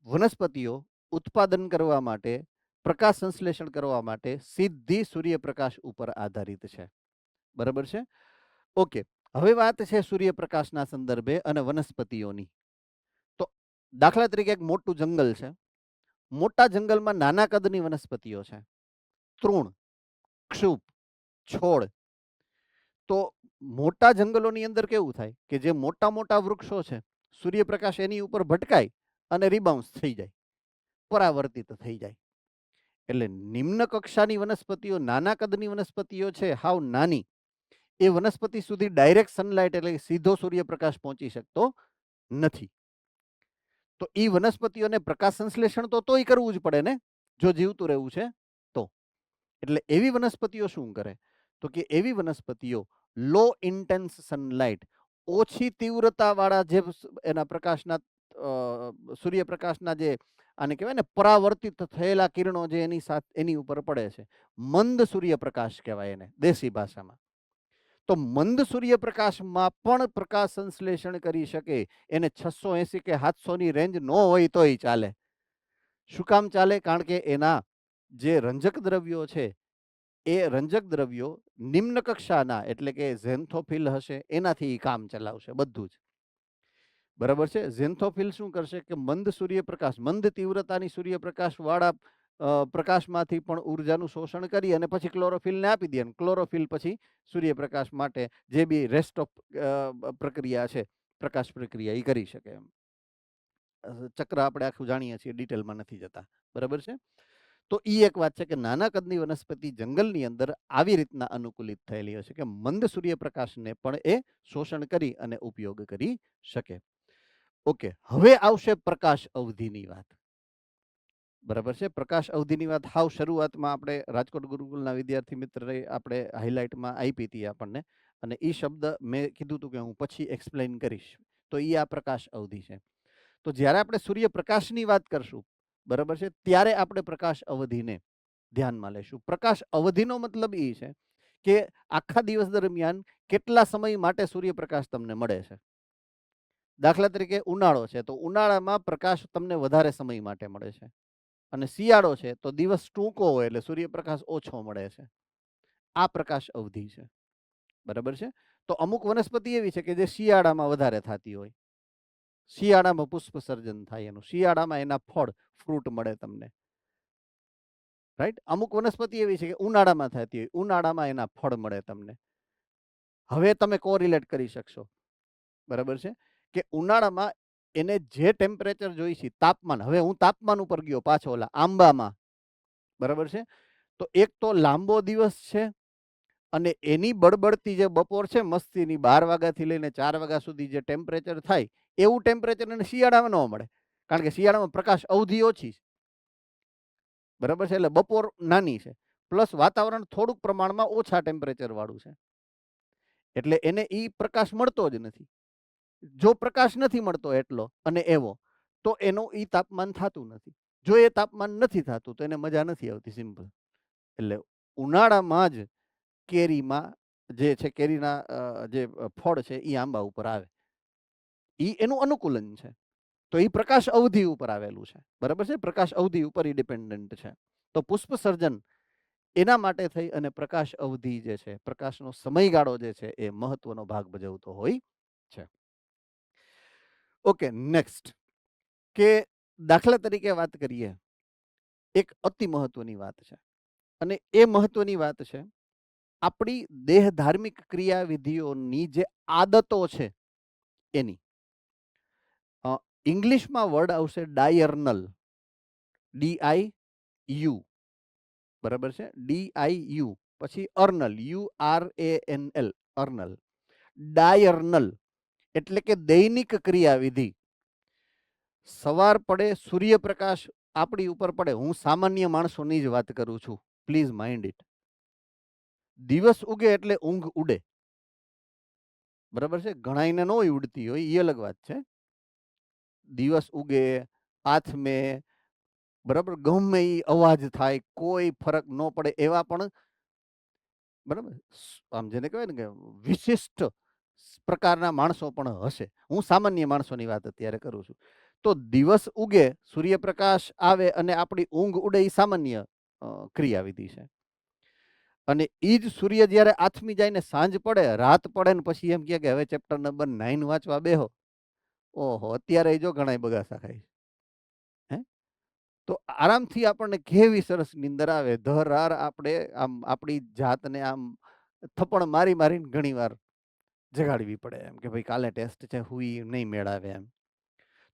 વનસ્પતિઓ ઉત્પાદન કરવા માટે, પ્રકાશ સંશ્લેષણ કરવા માટે સીધી સૂર્યપ્રકાશ ઉપર આધારિત છે, બરાબર છે. ઓકે, હવે વાત છે સૂર્યપ્રકાશના સંદર્ભે અને વનસ્પતિઓની. તો દાખલા તરીકે એક મોટું જંગલ છે, મોટા જંગલમાં નાના કદની વનસ્પતિઓ છે, તૃણ, ક્ષુપ, છોડ. તો મોટા જંગલોની અંદર કેવું થાય કે જે મોટા મોટા વૃક્ષો છે, સૂર્યપ્રકાશ એની ઉપર ભટકાય અને રિબાઉન્સ થઈ જાય, પરાવર્તિત થઈ જાય. એટલે નિમ્ન કક્ષાની વનસ્પતિઓ, નાના કદની વનસ્પતિઓ છે, હાવ નાની, એ વનસ્પતિ સુધી ડાયરેક્ટ સનલાઇટ એટલે સીધો સૂર્યપ્રકાશ પહોંચી શકતો નથી. તો એ વનસ્પતિઓને પ્રકાશ સંશ્લેષણ તો તોય કરવું જ પડે ને, જો જીવતું રહેવું છે તો. એટલે એવી વનસ્પતિઓ શું કરે? તો કે એવી વનસ્પતિઓ લો ઇન્ટેન્સ સનલાઇટ, ઓછી તીવ્રતાવાળા જે એના પ્રકાશના સૂર્યપ્રકાશના જે આને કહેવાય ને પરાવર્તિત થયેલા કિરણો જે એની ઉપર પડે છે, મંદ સૂર્યપ્રકાશ કહેવાય એને દેશી ભાષામાં. તો મંદ સૂર્યપ્રકાશમાં પણ પ્રકાશ સંશ્લેષણ કરી શકે. એને 680 કે 700 ની રેન્જ ન હોય તોય ચાલે. શું કામ ચાલે? કારણ કે એના જે રંજક દ્રવ્યો છે એ રંજક દ્રવ્યો નિમ્ન કક્ષાના એટલે કે ઝેન્થોફિલ હશે, એનાથી કામ ચલાવશે બધું જ. બરાબર છે. ઝેન્થોફિલ શું કરશે કે મંદ સૂર્યપ્રકાશ, મંદ તીવ્રતાની સૂર્યપ્રકાશ વાળા પ્રકાશમાંથી પણ ઉર્જાનું શોષણ કરી અને પછી ક્લોરોફિલને આપી દે. ક્લોરોફિલ પછી સૂર્યપ્રકાશ માટે જે બી રેસ્ટ ઓફ પ્રક્રિયા છે, પ્રકાશ પ્રક્રિયા, એ કરી શકે. એમ ચક્ર આપણે આખું જાણીએ છીએ, ડિટેલમાં નથી જતા. બરાબર છે. તો એ એક વાત છે કે નાના કદની વનસ્પતિ જંગલની અંદર આવી રીતના અનુકૂલિત થયેલી હશે કે મંદ સૂર્યપ્રકાશને પણ એ શોષણ કરી અને ઉપયોગ કરી શકે. ઓકે, હવે આવશે પ્રકાશ અવધિની વાત. બરાબર છે. પ્રકાશ અવધિની વાત હાવ શરૂઆતમાં આપણે રાજકોટ ગુરુકુલના વિદ્યાર્થી મિત્રએ આપણે હાઇલાઇટમાં આપી હતી આપણને, અને એ શબ્દ મેં કીધું હતું કે હું પછી એક્સપ્લેન કરીશ. તો એ આ પ્રકાશ અવધિ છે. તો જ્યારે આપણે સૂર્યપ્રકાશની વાત કરશું, બરાબર છે, ત્યારે આપણે પ્રકાશ અવધિને ધ્યાનમાં લેશું. પ્રકાશ અવધિનો મતલબ એ છે કે આખા દિવસ દરમિયાન કેટલા સમય માટે સૂર્યપ્રકાશ તમને મળે છે. દાખલા તરીકે ઉનાળો છે તો ઉનાળામાં પ્રકાશ તમને વધારે સમય માટે મળે છે, અને શિયાળો છે તો દિવસ ટૂંકો હોય એટલે સૂર્યપ્રકાશ ઓછો મળે છે. આ પ્રકાશ અવધિ છે. બરાબર છે. તો અમુક વનસ્પતિ એવી છે કે જે શિયાળામાં વધારે થતી હોય, શિયાળામાં પુષ્પ સર્જન થાય એનું, શિયાળામાં એના ફળ ફ્રૂટ મળે તમને. રાઈટ. અમુક વનસ્પતિ એવી છે કે ઉનાળામાં થતી હોય, ઉનાળામાં એના ફળ મળે તમને. હવે તમે કોરિલેટ કરી શકશો. બરાબર છે કે ઉનાળામાં એને જે ટેમ્પરેચર જોઈ છે, તાપમાન, હવે હું તાપમાન ઉપર ગયો પાછો ઓલા આંબામાં. બરાબર છે. તો એક તો લાંબો દિવસ છે અને એની બળબડતી જે બપોર છે મસ્તીની 12 વાગ્યાથી લઈને 4 વાગ્યા સુધી જે ટેમ્પરેચર થાય, એવું ટેમ્પરેચર એને શિયાળામાં ન મળે. કારણ કે શિયાળામાં પ્રકાશ અવધિ ઓછી છે. બરાબર છે. એટલે બપોર નાની છે, પ્લસ વાતાવરણ થોડુંક પ્રમાણમાં ઓછા ટેમ્પરેચર વાળું છે, એટલે એને ઈ પ્રકાશ મળતો જ નથી. જો પ્રકાશ નથી મળતો એટલો અને એવો, તો એનું ઈ તાપમાન થતું નથી. જો એ તાપમાન નથી થતું તો એને મજા નથી આવતી. સિમ્પલ. એટલે ઉનાળામાં જ કેરીમાં જે છે, કેરીના જે ફળ છે એ આંબા ઉપર આવે, એ એનું અનુકૂલન છે. તો એ પ્રકાશ અવધિ ઉપર આવેલું છે. બરાબર છે. પ્રકાશ અવધિ ઉપર ડિપેન્ડન્ટ છે. તો પુષ્પ સર્જન એના માટે થઈ અને પ્રકાશ અવધિ જે છે, પ્રકાશનો સમયગાળો જે છે, એ મહત્વનો ભાગ ભજવતો હોય છે. ઓકે, નેક્સ્ટ કે દાખલા તરીકે વાત કરીએ, એક અતિ મહત્વની વાત છે, અને એ મહત્વની વાત છે આપણી દેહ ધાર્મિક ક્રિયાવિધિઓની જે આદતો છે એની. ઇંગ્લિશમાં વર્ડ આવશે ડાયર્નલ, DIU. બરાબર છે. DIU પછી અર્નલ, URANL, અર્નલ. ડાયર્નલ એટલે કે દૈનિક ક્રિયાવિધિ. સવાર પડે સૂર્યપ્રકાશ આપણી ઉપર પડે, હું સામાન્ય માણસોની જ વાત કરું છું, પ્લીઝ માઇન્ડ ઇટ. દિવસ ઉગે એટલે ઊંઘ ઉડે. બરાબર છે. ઘણાઈને ન ઉડતી હોય, એ અલગ વાત છે. દિવસ ઉગે, આથમે, બરાબર, ગમે એ અવાજ થાય, કોઈ ફરક ન પડે એવા પણ, બરાબર, આમ જેને કહેવાય ને કે વિશિષ્ટ પ્રકારના માણસો પણ હશે. હું સામાન્ય માણસોની વાત અત્યારે કરું છું. તો દિવસ ઉગે, સૂર્યપ્રકાશ આવે અને આપણી ઊંઘ ઉડે, એ સામાન્ય ક્રિયાવિધિ છે. અને એ જ સૂર્ય જ્યારે આથમી જાય ને સાંજ પડે, રાત પડે ને પછી એમ કહે કે હવે ચેપ્ટર નંબર 9 વાંચવા બેહો. ઓહો, અત્યારે જો ઘણા બગાસા ખાય. હે, તો આરામથી આપણને કેવી સરસ નીંદર આવે. ધરાર આપણે આમ આપણી જાતને આમ થપ્પડ મારી મારીને ઘણી વાર જગાડવી પડે, એમ કે ભાઈ કાલે ટેસ્ટ છે, હુઈ નહીં મેળાવે એમ.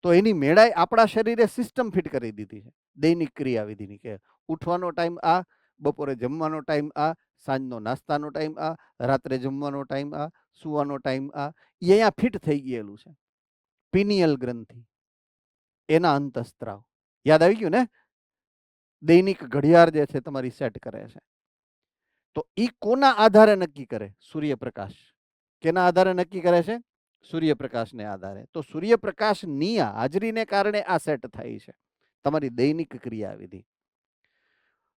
તો એની મેળાઈ આપણા શરીરે સિસ્ટમ ફિટ કરી દીધી છે દૈનિક ક્રિયાવિધિની, કે ઉઠવાનો ટાઈમ આ, બપોરે જમવાનો ટાઈમ આ, સાંજનો નાસ્તાનો ટાઈમ આ, રાત્રે જમવાનો ટાઈમ આ, સુવાનો ટાઈમ આ. એ અહીંયા ફિટ થઈ ગયેલું છે. પિનિયલ ગ્રંથિ, એના અંતસ્ત્રાવ, યાદ આવી ગયું ને? દૈનિક ઘડિયાળ જે છે તમારી સેટ કરે છે. તો એ કોના આધારે નક્કી કરે? સૂર્યપ્રકાશ. કેના આધારે નક્કી કરે છે? સૂર્યપ્રકાશને આધારે. તો સૂર્યપ્રકાશની હાજરીને કારણે આ સેટ થાય છે તમારી દૈનિક ક્રિયાવિધિ.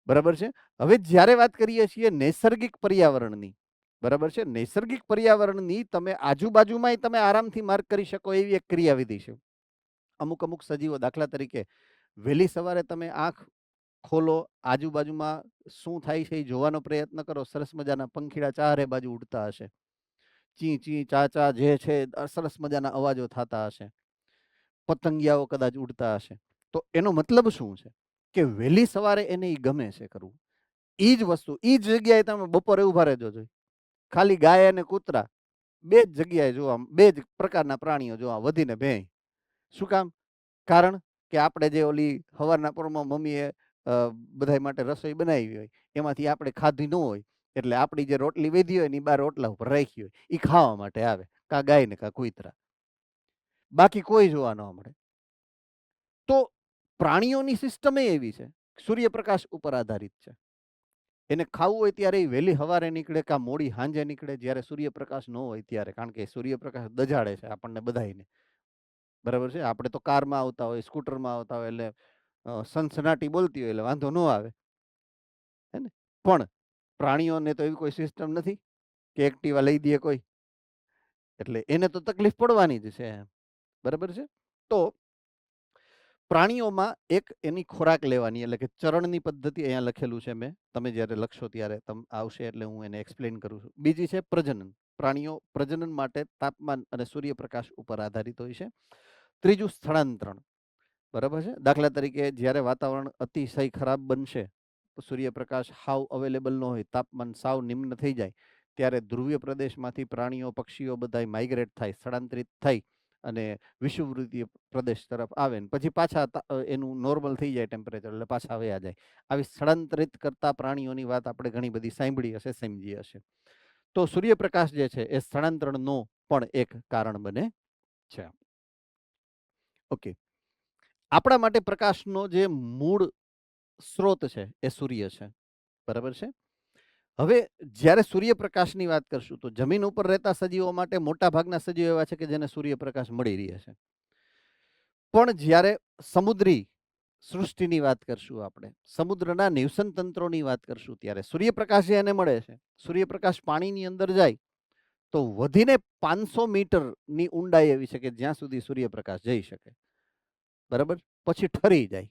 બરાબર છે. હવે જ્યારે વાત કરીએ છીએ નૈસર્ગિક પર્યાવરણની, બરાબર છે. નૈસર્ગિક પર્યાવરણની તમે આજુબાજુમાંય તમે આરામથી માર્ક કરી શકો એવી એક ક્રિયાવિધિ છે. અમુક અમુક સજીવો, દાખલા તરીકે વહેલી સવારે તમે આંખ ખોલો, આજુબાજુમાં શું થાય છે એ જોવાનો પ્રયત્ન કરો, સરસ મજાના પંખીડા ચારે બાજુ ઉડતા હશે, ચી ચી ચા ચા જે છે સરસ મજાના અવાજો થતા હશે, પતંગિયાઓ કદાચ ઉડતા હશે. તો એનો મતલબ શું છે કે વહેલી સવારે એને ઈ ગમે છે કરવું. ઈ જ વસ્તુ ઈ જ જગ્યાએ તમે બપોરે ઉભા રહેજો, જોઈ ખાલી ગાય અને કૂતરા બે જ જગ્યાએ જોવા, બે જ પ્રકારના પ્રાણીઓ જોવા, વધીને ભેંય. શું કામ? કારણ કે આપણે જે ઓલી સવારના પોરમાં મમ્મીએ બધા માટે રસોઈ બનાવી હોય એમાંથી આપણે ખાધી ન હોય, એટલે આપણી જે રોટલી વધી હોય ને એ 12 રોટલા ઉપર રાખી હોય, એ ખાવા માટે આવે, કાં ગાય ને કાં કૂતરા, બાકી કોઈ જોવા ન મળે. તો પ્રાણીઓની સિસ્ટમ એવી છે, સૂર્યપ્રકાશ ઉપર આધારિત છે. એને ખાવું હોય ત્યારે એ વહેલી સવારે નીકળે કાં મોડી સાંજે નીકળે, જ્યારે સૂર્યપ્રકાશ ન હોય ત્યારે, કારણ કે સૂર્યપ્રકાશ દજાડે છે આપણને બધાને. બરાબર છે. આપણે તો કારમાં આવતા હોય, સ્કૂટરમાં આવતા હોય, એટલે સનસનાટી બોલતી હોય એટલે વાંધો ન આવે, હે ને. પણ પ્રાણીઓને તો એવી કોઈ સિસ્ટમ નથી કે એક્ટિવા લઈ દે કોઈ, એટલે એને તો તકલીફ પડવાની જ છે. બરાબર છે. તો પ્રાણીઓમાં એક એની ખોરાક લેવાની, એટલે કે ચરણની પદ્ધતિ અહીંયા લખેલું છે મેં, તમે જ્યારે લખશો ત્યારે આવશે એટલે હું એને એક્સપ્લેન કરું છું. બીજી છે પ્રજનન. પ્રાણીઓ પ્રજનન માટે તાપમાન અને સૂર્યપ્રકાશ ઉપર આધારિત હોય છે. ત્રીજું સ્થળાંતરણ. બરાબર છે. દાખલા તરીકે જ્યારે વાતાવરણ અતિશય ખરાબ બનશે, સૂર્યપ્રકાશ હાવ અવેલેબલ ન હોય, તાપમાન સાવ નિમ્ન થઈ જાય, ત્યારે ધ્રુવીય પ્રદેશમાંથી પ્રાણીઓ પક્ષીઓ બધા માઇગ્રેટ થાય, સ્થળાંતરિત થઈ અને વિષુવવૃત્તીય પ્રદેશ તરફ આવે ને પછી પાછા એનું નોર્મલ થઈ જાય ટેમ્પરેચર, એટલે પાછા વયા જાય. આવી સ્થળાંતરિત કરતા પ્રાણીઓની વાત આપણે ઘણી બધી સાંભળી હશે, સમજી હશે. તો સૂર્યપ્રકાશ જે છે એ સ્થળાંતરણનો પણ એક કારણ બને છે. ઓકે, આપણા માટે પ્રકાશનો જે મૂળ સ્ત્રોત છે એ સૂર્ય છે. બરાબર છે. હવે જ્યારે સૂર્યપ્રકાશની વાત કરશું તો જમીન ઉપર રહેતા સજીવો માટે મોટા ભાગના સજીવો એવા છે કે જેને સૂર્યપ્રકાશ મળી રહે છે. પણ જ્યારે સમુદ્રી સૃષ્ટિની વાત કરશું, આપણે સમુદ્રના નિવસન તંત્રોની વાત કરશું, ત્યારે સૂર્યપ્રકાશ જે એને મળે છે, સૂર્યપ્રકાશ પાણીની અંદર જાય તો વધીને 500 મીટરની ઊંડાઈ એવી છે કે જ્યાં સુધી સૂર્યપ્રકાશ જઈ શકે. બરાબર. પછી ઠરી જાય.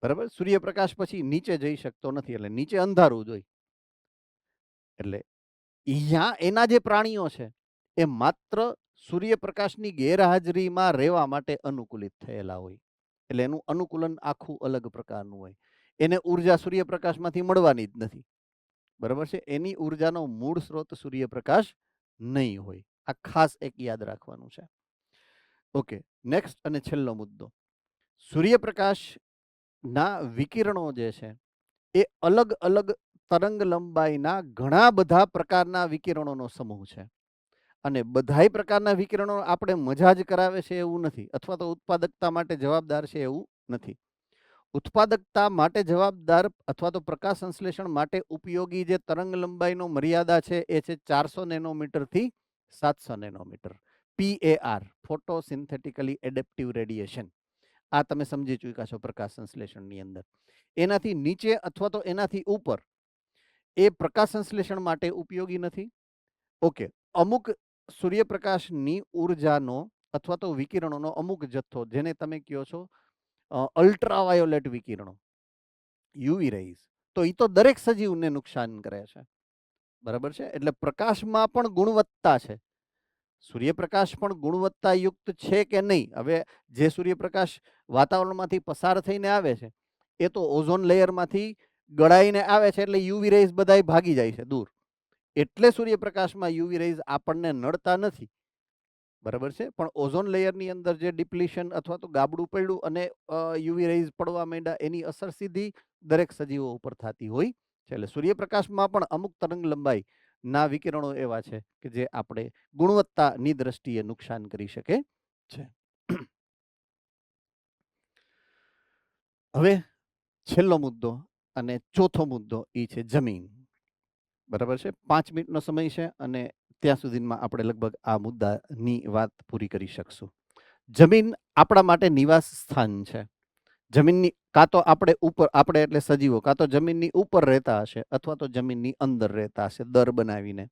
બરાબર. સૂર્યપ્રકાશ પછી નીચે જઈ શકતો નથી, એટલે નીચે અંધારું જોઈ. એટલે અહીંયા એના જે પ્રાણીઓ છે એ માત્ર સૂર્યપ્રકાશની ગેરહાજરીમાં રહેવા માટે અનુકૂલિત થયેલા હોય, એટલે એનું અનુકૂલન આખું અલગ પ્રકારનું હોય. એને ઉર્જા સૂર્યપ્રકાશમાંથી મળવાની જ નથી. બરાબર છે. એની ઉર્જાનો મૂળ સ્ત્રોત સૂર્યપ્રકાશ નહીં હોય. આ ખાસ એક યાદ રાખવાનું છે. ઓકે, નેક્સ્ટ અને છેલ્લો મુદ્દો. સૂર્યપ્રકાશના વિકિરણો જે છે એ અલગ અલગ તરંગ લંબાઈના ઘણા બધા પ્રકારના વિકિરણોનો સમૂહ છે. અને બધાય પ્રકારના વિકિરણો આપણે મજા જ કરાવે છે એવું નથી, અથવા તો ઉત્પાદકતા માટે જવાબદાર છે એવું નથી. ઉત્પાદકતા માટે જવાબદાર અથવા તો પ્રકાશ સંશ્લેષણ માટે ઉપયોગી જે તરંગ લંબાઈનો મર્યાદા છે એ છે 400 નેનોમીટરથી 700 nanometre. PAR, photosynthetically adaptive radiation. આ તમે સમજી ચૂક્યા છો પ્રકાશ સંશ્લેષણની અંદર. એનાથી નીચે અથવા તો એનાથી ઉપર એ પ્રકાશ સંશ્લેષણ માટે ઉપયોગી નથી. ઓકે, અમુક સૂર્યપ્રકાશની ઉર્જાનો અથવા તો વિકિરણોનો અમુક જથ્થો, જેને તમે કહો છો અલ્ટ્રાવાયોલેટ વિકિરણો, યુવી રેઝ, તો એ તો દરેક સજીવને નુકસાન કરે છે. બરાબર છે. એટલે પ્રકાશમાં પણ ગુણવત્તા છે. સૂર્યપ્રકાશ પણ ગુણવત્તાયુક્ત છે કે નહીં? હવે જે સૂર્યપ્રકાશ વાતાવરણમાંથી પસાર થઈને આવે છે એ તો ઓઝોન લેયરમાંથી ગળાઈને આવે છે, એટલે યુવી રેઝ બધાય ભાગી જાય છે દૂર, એટલે સૂર્યપ્રકાશમાં યુવી રેઝ આપણને નડતા નથી. બરાબર છે. પણ ઓઝોન લેયરની અંદર જે ડિપ્લીશન અથવા તો ગાબડું પડ્યું અને યુવી રેઝ પડવા માંડ્યા, એની અસર સીધી દરેક સજીવો ઉપર થતી હોય છે. એટલે સૂર્યપ્રકાશમાં પણ અમુક તરંગ લંબાઈ ના વિકિરણો એવા છે કે જે આપણે ગુણવત્તાની દ્રષ્ટિએ નુકસાન કરી શકે છે. હવે છેલ્લો મુદ્દો અને ચોથો મુદ્દો એ છે જમીન. બરાબર છે. 5 મિનિટનો સમય છે અને ત્યાં સુધીમાં આપણે લગભગ આ મુદ્દાની વાત પૂરી કરી શકશું. જમીન આપણા માટે નિવાસ સ્થાન છે. જમીનની કાં તો આપણે એટલે સજીવો કાં તો જમીનની ઉપર રહેતા હશે અથવા તો જમીનની અંદર રહેતા હશે દર બનાવીને.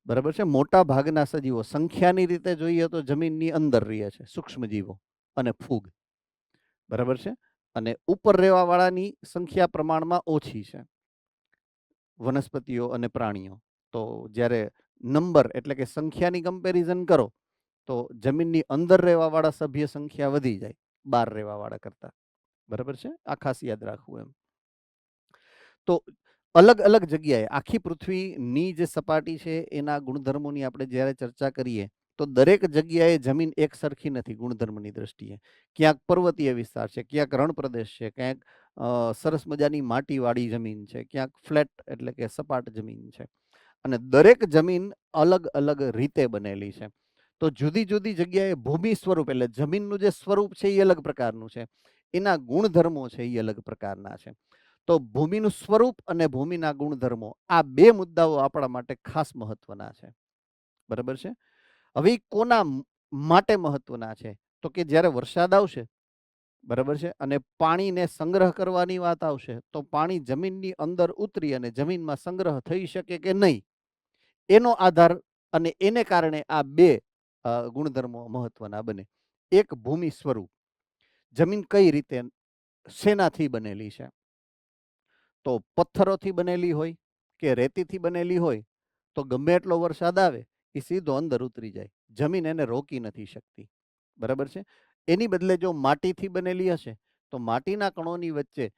બરાબર છે. મોટા ભાગના સજીવો સંખ્યાની રીતે જોઈએ તો જમીનની અંદર રહે છે, સૂક્ષ્મજીવો અને ફૂગ. બરાબર છે. અને ઉપર રહેવા વાળાની સંખ્યા પ્રમાણમાં ઓછી છે, વનસ્પતિઓ અને પ્રાણીઓ. તો જ્યારે નંબર એટલે કે સંખ્યાની કમ્પેરિઝન કરો તો જમીનની અંદર રહેવા વાળા સભ્ય સંખ્યા વધી જાય બહાર રહેવા વાળા કરતા. બરાબર છે. આ ખાસ યાદ રાખવું એમ. તો અલગ અલગ જગ્યાએ આખી પૃથ્વીની જે સપાટી છે એના ગુણધર્મોની આપણે જ્યારે ચર્ચા કરીએ તો દરેક જગ્યાએ જમીન એક સરખી નથી ગુણધર્મની દ્રષ્ટિએ. ક્યાંક પર્વતીય વિસ્તાર છે, ક્યાંક રણ પ્રદેશ છે, ક્યાંક સરસ મજાની માટીવાળી જમીન છે, ક્યાંક ફ્લેટ એટલે કે સપાટ જમીન છે. અને દરેક જમીન અલગ અલગ રીતે બનેલી છે. તો જુદી જુદી જગ્યાએ ભૂમિ સ્વરૂપ એટલે જમીનનું જે સ્વરૂપ છે એ અલગ પ્રકારનું છે, એના ગુણધર્મો છે એ અલગ પ્રકારના છે. તો ભૂમિનું સ્વરૂપ અને ભૂમિના ગુણધર્મો આ બે મુદ્દાઓ આપણા માટે ખાસ મહત્વના છે. બરાબર છે. હવે કોના માટે મહત્વના છે તો કે જ્યારે વરસાદ આવશે, બરાબર છે, અને પાણીને સંગ્રહ કરવાની વાત આવશે તો પાણી જમીનની અંદર ઉતરી અને જમીનમાં સંગ્રહ થઈ શકે કે નહીં એનો આધાર અને એને કારણે આ બે ગુણધર્મો મહત્વના બને. એક ભૂમિ સ્વરૂપ, જમીન કઈ રીતે શેનાથી બનેલી છે. તો પથ્થરોથી બનેલી હોય કે રેતીથી બનેલી હોય તો ગમે એટલો વરસાદ આવે એ સીધો અંદર ઉતરી જાય, જમીન એને રોકી નથી શકતી. બરાબર છે. એની બદલે જો માટીથી બનેલી હશે તો માટીના કણોની વચ્ચે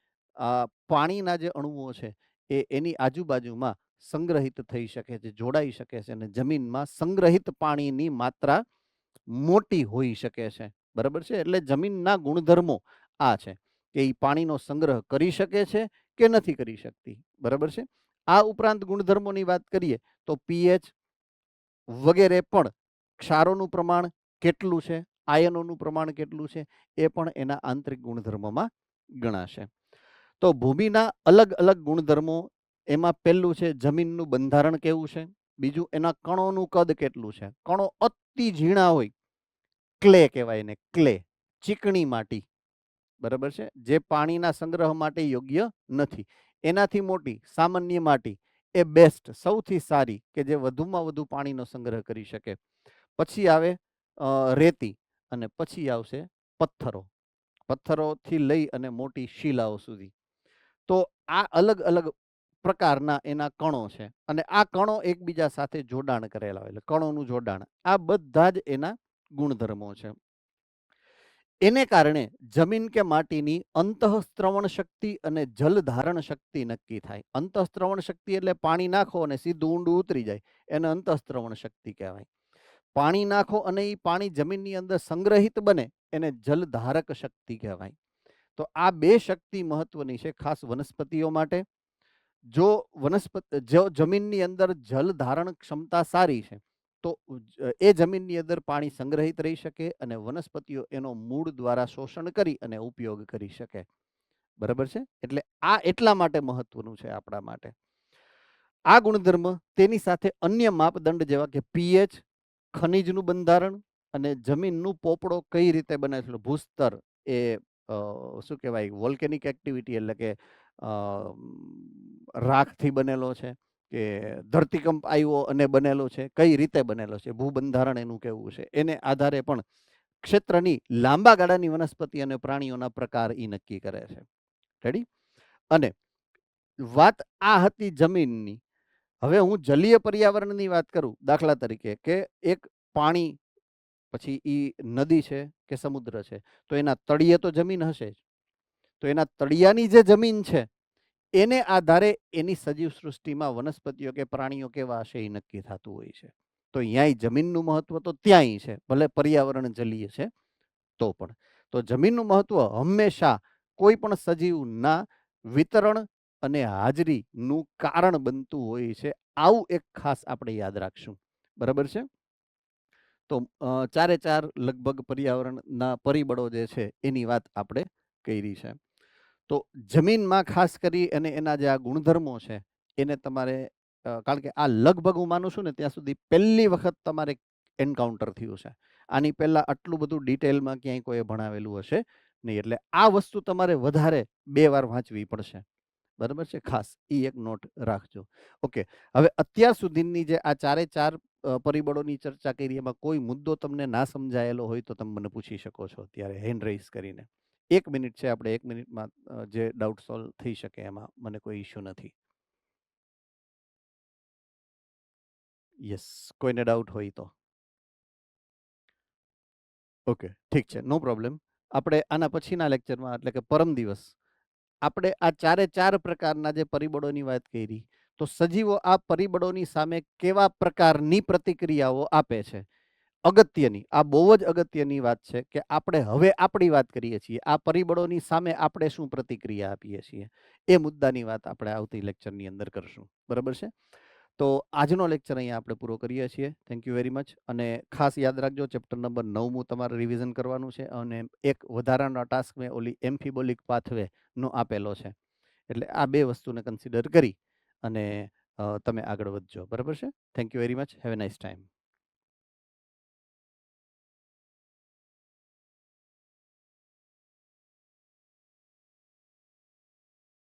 પાણીના જે અણુઓ છે એ એની આજુબાજુમાં સંગ્રહિત થઈ શકે છે, જોડાઈ શકે છે, અને જમીનમાં સંગ્રહિત પાણીની માત્રા મોટી હોઈ શકે છે. બરાબર છે. એટલે જમીનના ગુણધર્મો આ છે કે એ પાણીનો સંગ્રહ કરી શકે છે કે નથી કરી શકતી. બરાબર છે. આ ઉપરાંત ગુણધર્મોની વાત કરીએ તો પીએચ વગેરે પણ, ક્ષારોનું પ્રમાણ કેટલું છે, આયનોનું પ્રમાણ કેટલું છે એ પણ એના આંતરિક ગુણધર્મોમાં ગણાશે. તો ભૂમિના અલગ અલગ ગુણધર્મો, એમાં પહેલું છે જમીનનું બંધારણ કેવું છે, બીજું એના કણોનું કદ કેટલું છે. કણો અતિ ઝીણા હોય, ક્લે કહેવાય એને, ક્લે, ચીકણી માટી. બરાબર છે. જે પાણીના સંગ્રહ માટે યોગ્ય નથી. એનાથી મોટી સામાન્ય માટી એ બેસ્ટ, સૌથી સારી, કે જે વધુમાં વધુ પાણીનો સંગ્રહ કરી શકે. પછી આવે રેતી અને પછી આવશે પથ્થરો, પથ્થરોથી લઈ અને મોટી શિલાઓ સુધી. તો આ અલગ અલગ પ્રકારના એના કણો છે અને આ કણો એકબીજા સાથે જોડાણ કરેલા હોય, એટલે કણોનું જોડાણ, આ બધા જ એના ગુણધર્મો છે. એને કારણે જમીન કે માટીની અંતઃસ્ત્રવણ શક્તિ અને જલ ધારણ શક્તિ નક્કી થાય. અંતઃસ્ત્રવણ શક્તિ એટલે પાણી નાખો અને સીધું ઊંડું ઉતરી જાય, એને અંતઃસ્ત્રવણ શક્તિ કહેવાય. પાણી નાખો અને એ પાણી જમીનની અંદર સંગ્રહિત બને એને જલધારક શક્તિ કહેવાય. તો આ બે શક્તિ મહત્વની છે ખાસ વનસ્પતિઓ માટે. જો જમીનની અંદર જલ ધારણ ક્ષમતા સારી છે તો એ જમીનની અંદર પાણી સંગ્રહિત રહી શકે અને વનસ્પતિઓ એનો મૂળ દ્વારા શોષણ કરી અને ઉપયોગ કરી શકે. બરાબર છે. એટલે આ એટલા માટે મહત્વનું છે આપણા માટે આ ગુણધર્મ. તેની સાથે અન્ય માપદંડ જેવા કે પીએચ, ખનિજનું બંધારણ અને જમીનનું પોપડો કઈ રીતે બને છે, ભૂસ્તર એ શું કહેવાય, વોલ્કેનિક એક્ટિવિટી એટલે કે રાખથી બનેલો છે કે ધરતીકંપ આવ્યો અને બનેલો છે, કઈ રીતે બનેલો છે, ભૂબંધારણ એનું કેવું છે, એને આધારે પણ ક્ષેત્રની લાંબા ગાળાની વનસ્પતિ અને પ્રાણીઓના પ્રકાર એ નક્કી કરે છે. રેડી. અને વાત આ હતી જમીનની. હવે હું જલીય પર્યાવરણની વાત કરું, દાખલા તરીકે કે એક પાણી, પછી ઈ નદી છે કે સમુદ્ર છે, તો એના તળિયે તો જમીન હશે જ. તો એના તળિયાની જે જમીન છે એને આધારે એની સજીવ સૃષ્ટિમાં વનસ્પતિઓ કે પ્રાણીઓ કેવા હશે એ નક્કી થતું હોય છે. તો ત્યાંય જમીનનું મહત્વ તો ત્યાંય છે, ભલે પર્યાવરણ જલીય છે તો પણ. તો જમીનનું મહત્વ હંમેશા કોઈ પણ સજીવના વિતરણ અને હાજરીનું કારણ બનતું હોય છે. આવું એક ખાસ આપણે યાદ રાખશું. બરાબર છે. તો ચારે ચાર લગભગ પર્યાવરણના પરિબળો જે છે એની વાત આપણે કરી છે. તો જમીનમાં ખાસ કરી અને એના જે આ ગુણધર્મો છે એને તમારે, કારણ કે આ લગભગ હું માનું છું ને ત્યાં સુધી પહેલી વખત તમારે એન્કાઉન્ટર થયું છે. આની પહેલા આટલું બધું ડિટેલમાં ક્યાંય કોઈ ભણાવેલું હશે નહીં. એટલે આ વસ્તુ તમારે વધારે 2 વાર વાંચવી પડશે. બરાબર છે? ખાસ ઈ એક નોટ રાખજો. ઓકે. હવે અત્યાર સુધીની જે આ 4 પરિબળોની ચર્ચા કરી એમાં કોઈ મુદ્દો તમને ના સમજાયેલો હોય તો તમે મને પૂછી શકો છો અત્યારે હેન્ડ રેઇઝ કરીને. 1 મિનિટ છે, આપણે 1 મિનિટમાં જે ડાઉટ સોલ્વ થઈ શકે એમાં મને કોઈ ઇશ્યુ નથી. યસ, કોઈને ડાઉટ હોય તો. ઓકે, ઠીક છે, નો પ્રોબ્લેમ. આપણે આના પછીના લેક્ચરમાં એટલે કે પરમ દિવસ આપણે આ 4 પ્રકારના જે પરિબળોની વાત કરી, તો સજીવો આ પરિબળોની સામે કેવા પ્રકારની પ્રતિક્રિયાઓ આપે છે. અગત્યની, આ બહુ જ અગત્યની વાત છે કે આપણે હવે આપણી વાત કરીએ છીએ, આ પરિબળોની સામે આપણે શું પ્રતિક્રિયા આપીએ છીએ, એ મુદ્દાની વાત આપણે આવતી લેક્ચરની અંદર કરશું. બરાબર છે? તો આજનો લેક્ચર અહીંયા આપણે પૂરો કરીએ છીએ. Thank you very much. અને ખાસ યાદ રાખજો, ચેપ્ટર નંબર 9 તમારે રિવિઝન કરવાનું છે અને એક વધારાનો ટાસ્ક મેં ઓલી એમ્ફીબોલિક પાથવે નો આપેલો છે. એટલે આ 2 વસ્તુને કન્સિડર કરી અને તમે આગળ વધજો. બરાબર છે? Thank you very much. Have a nice time.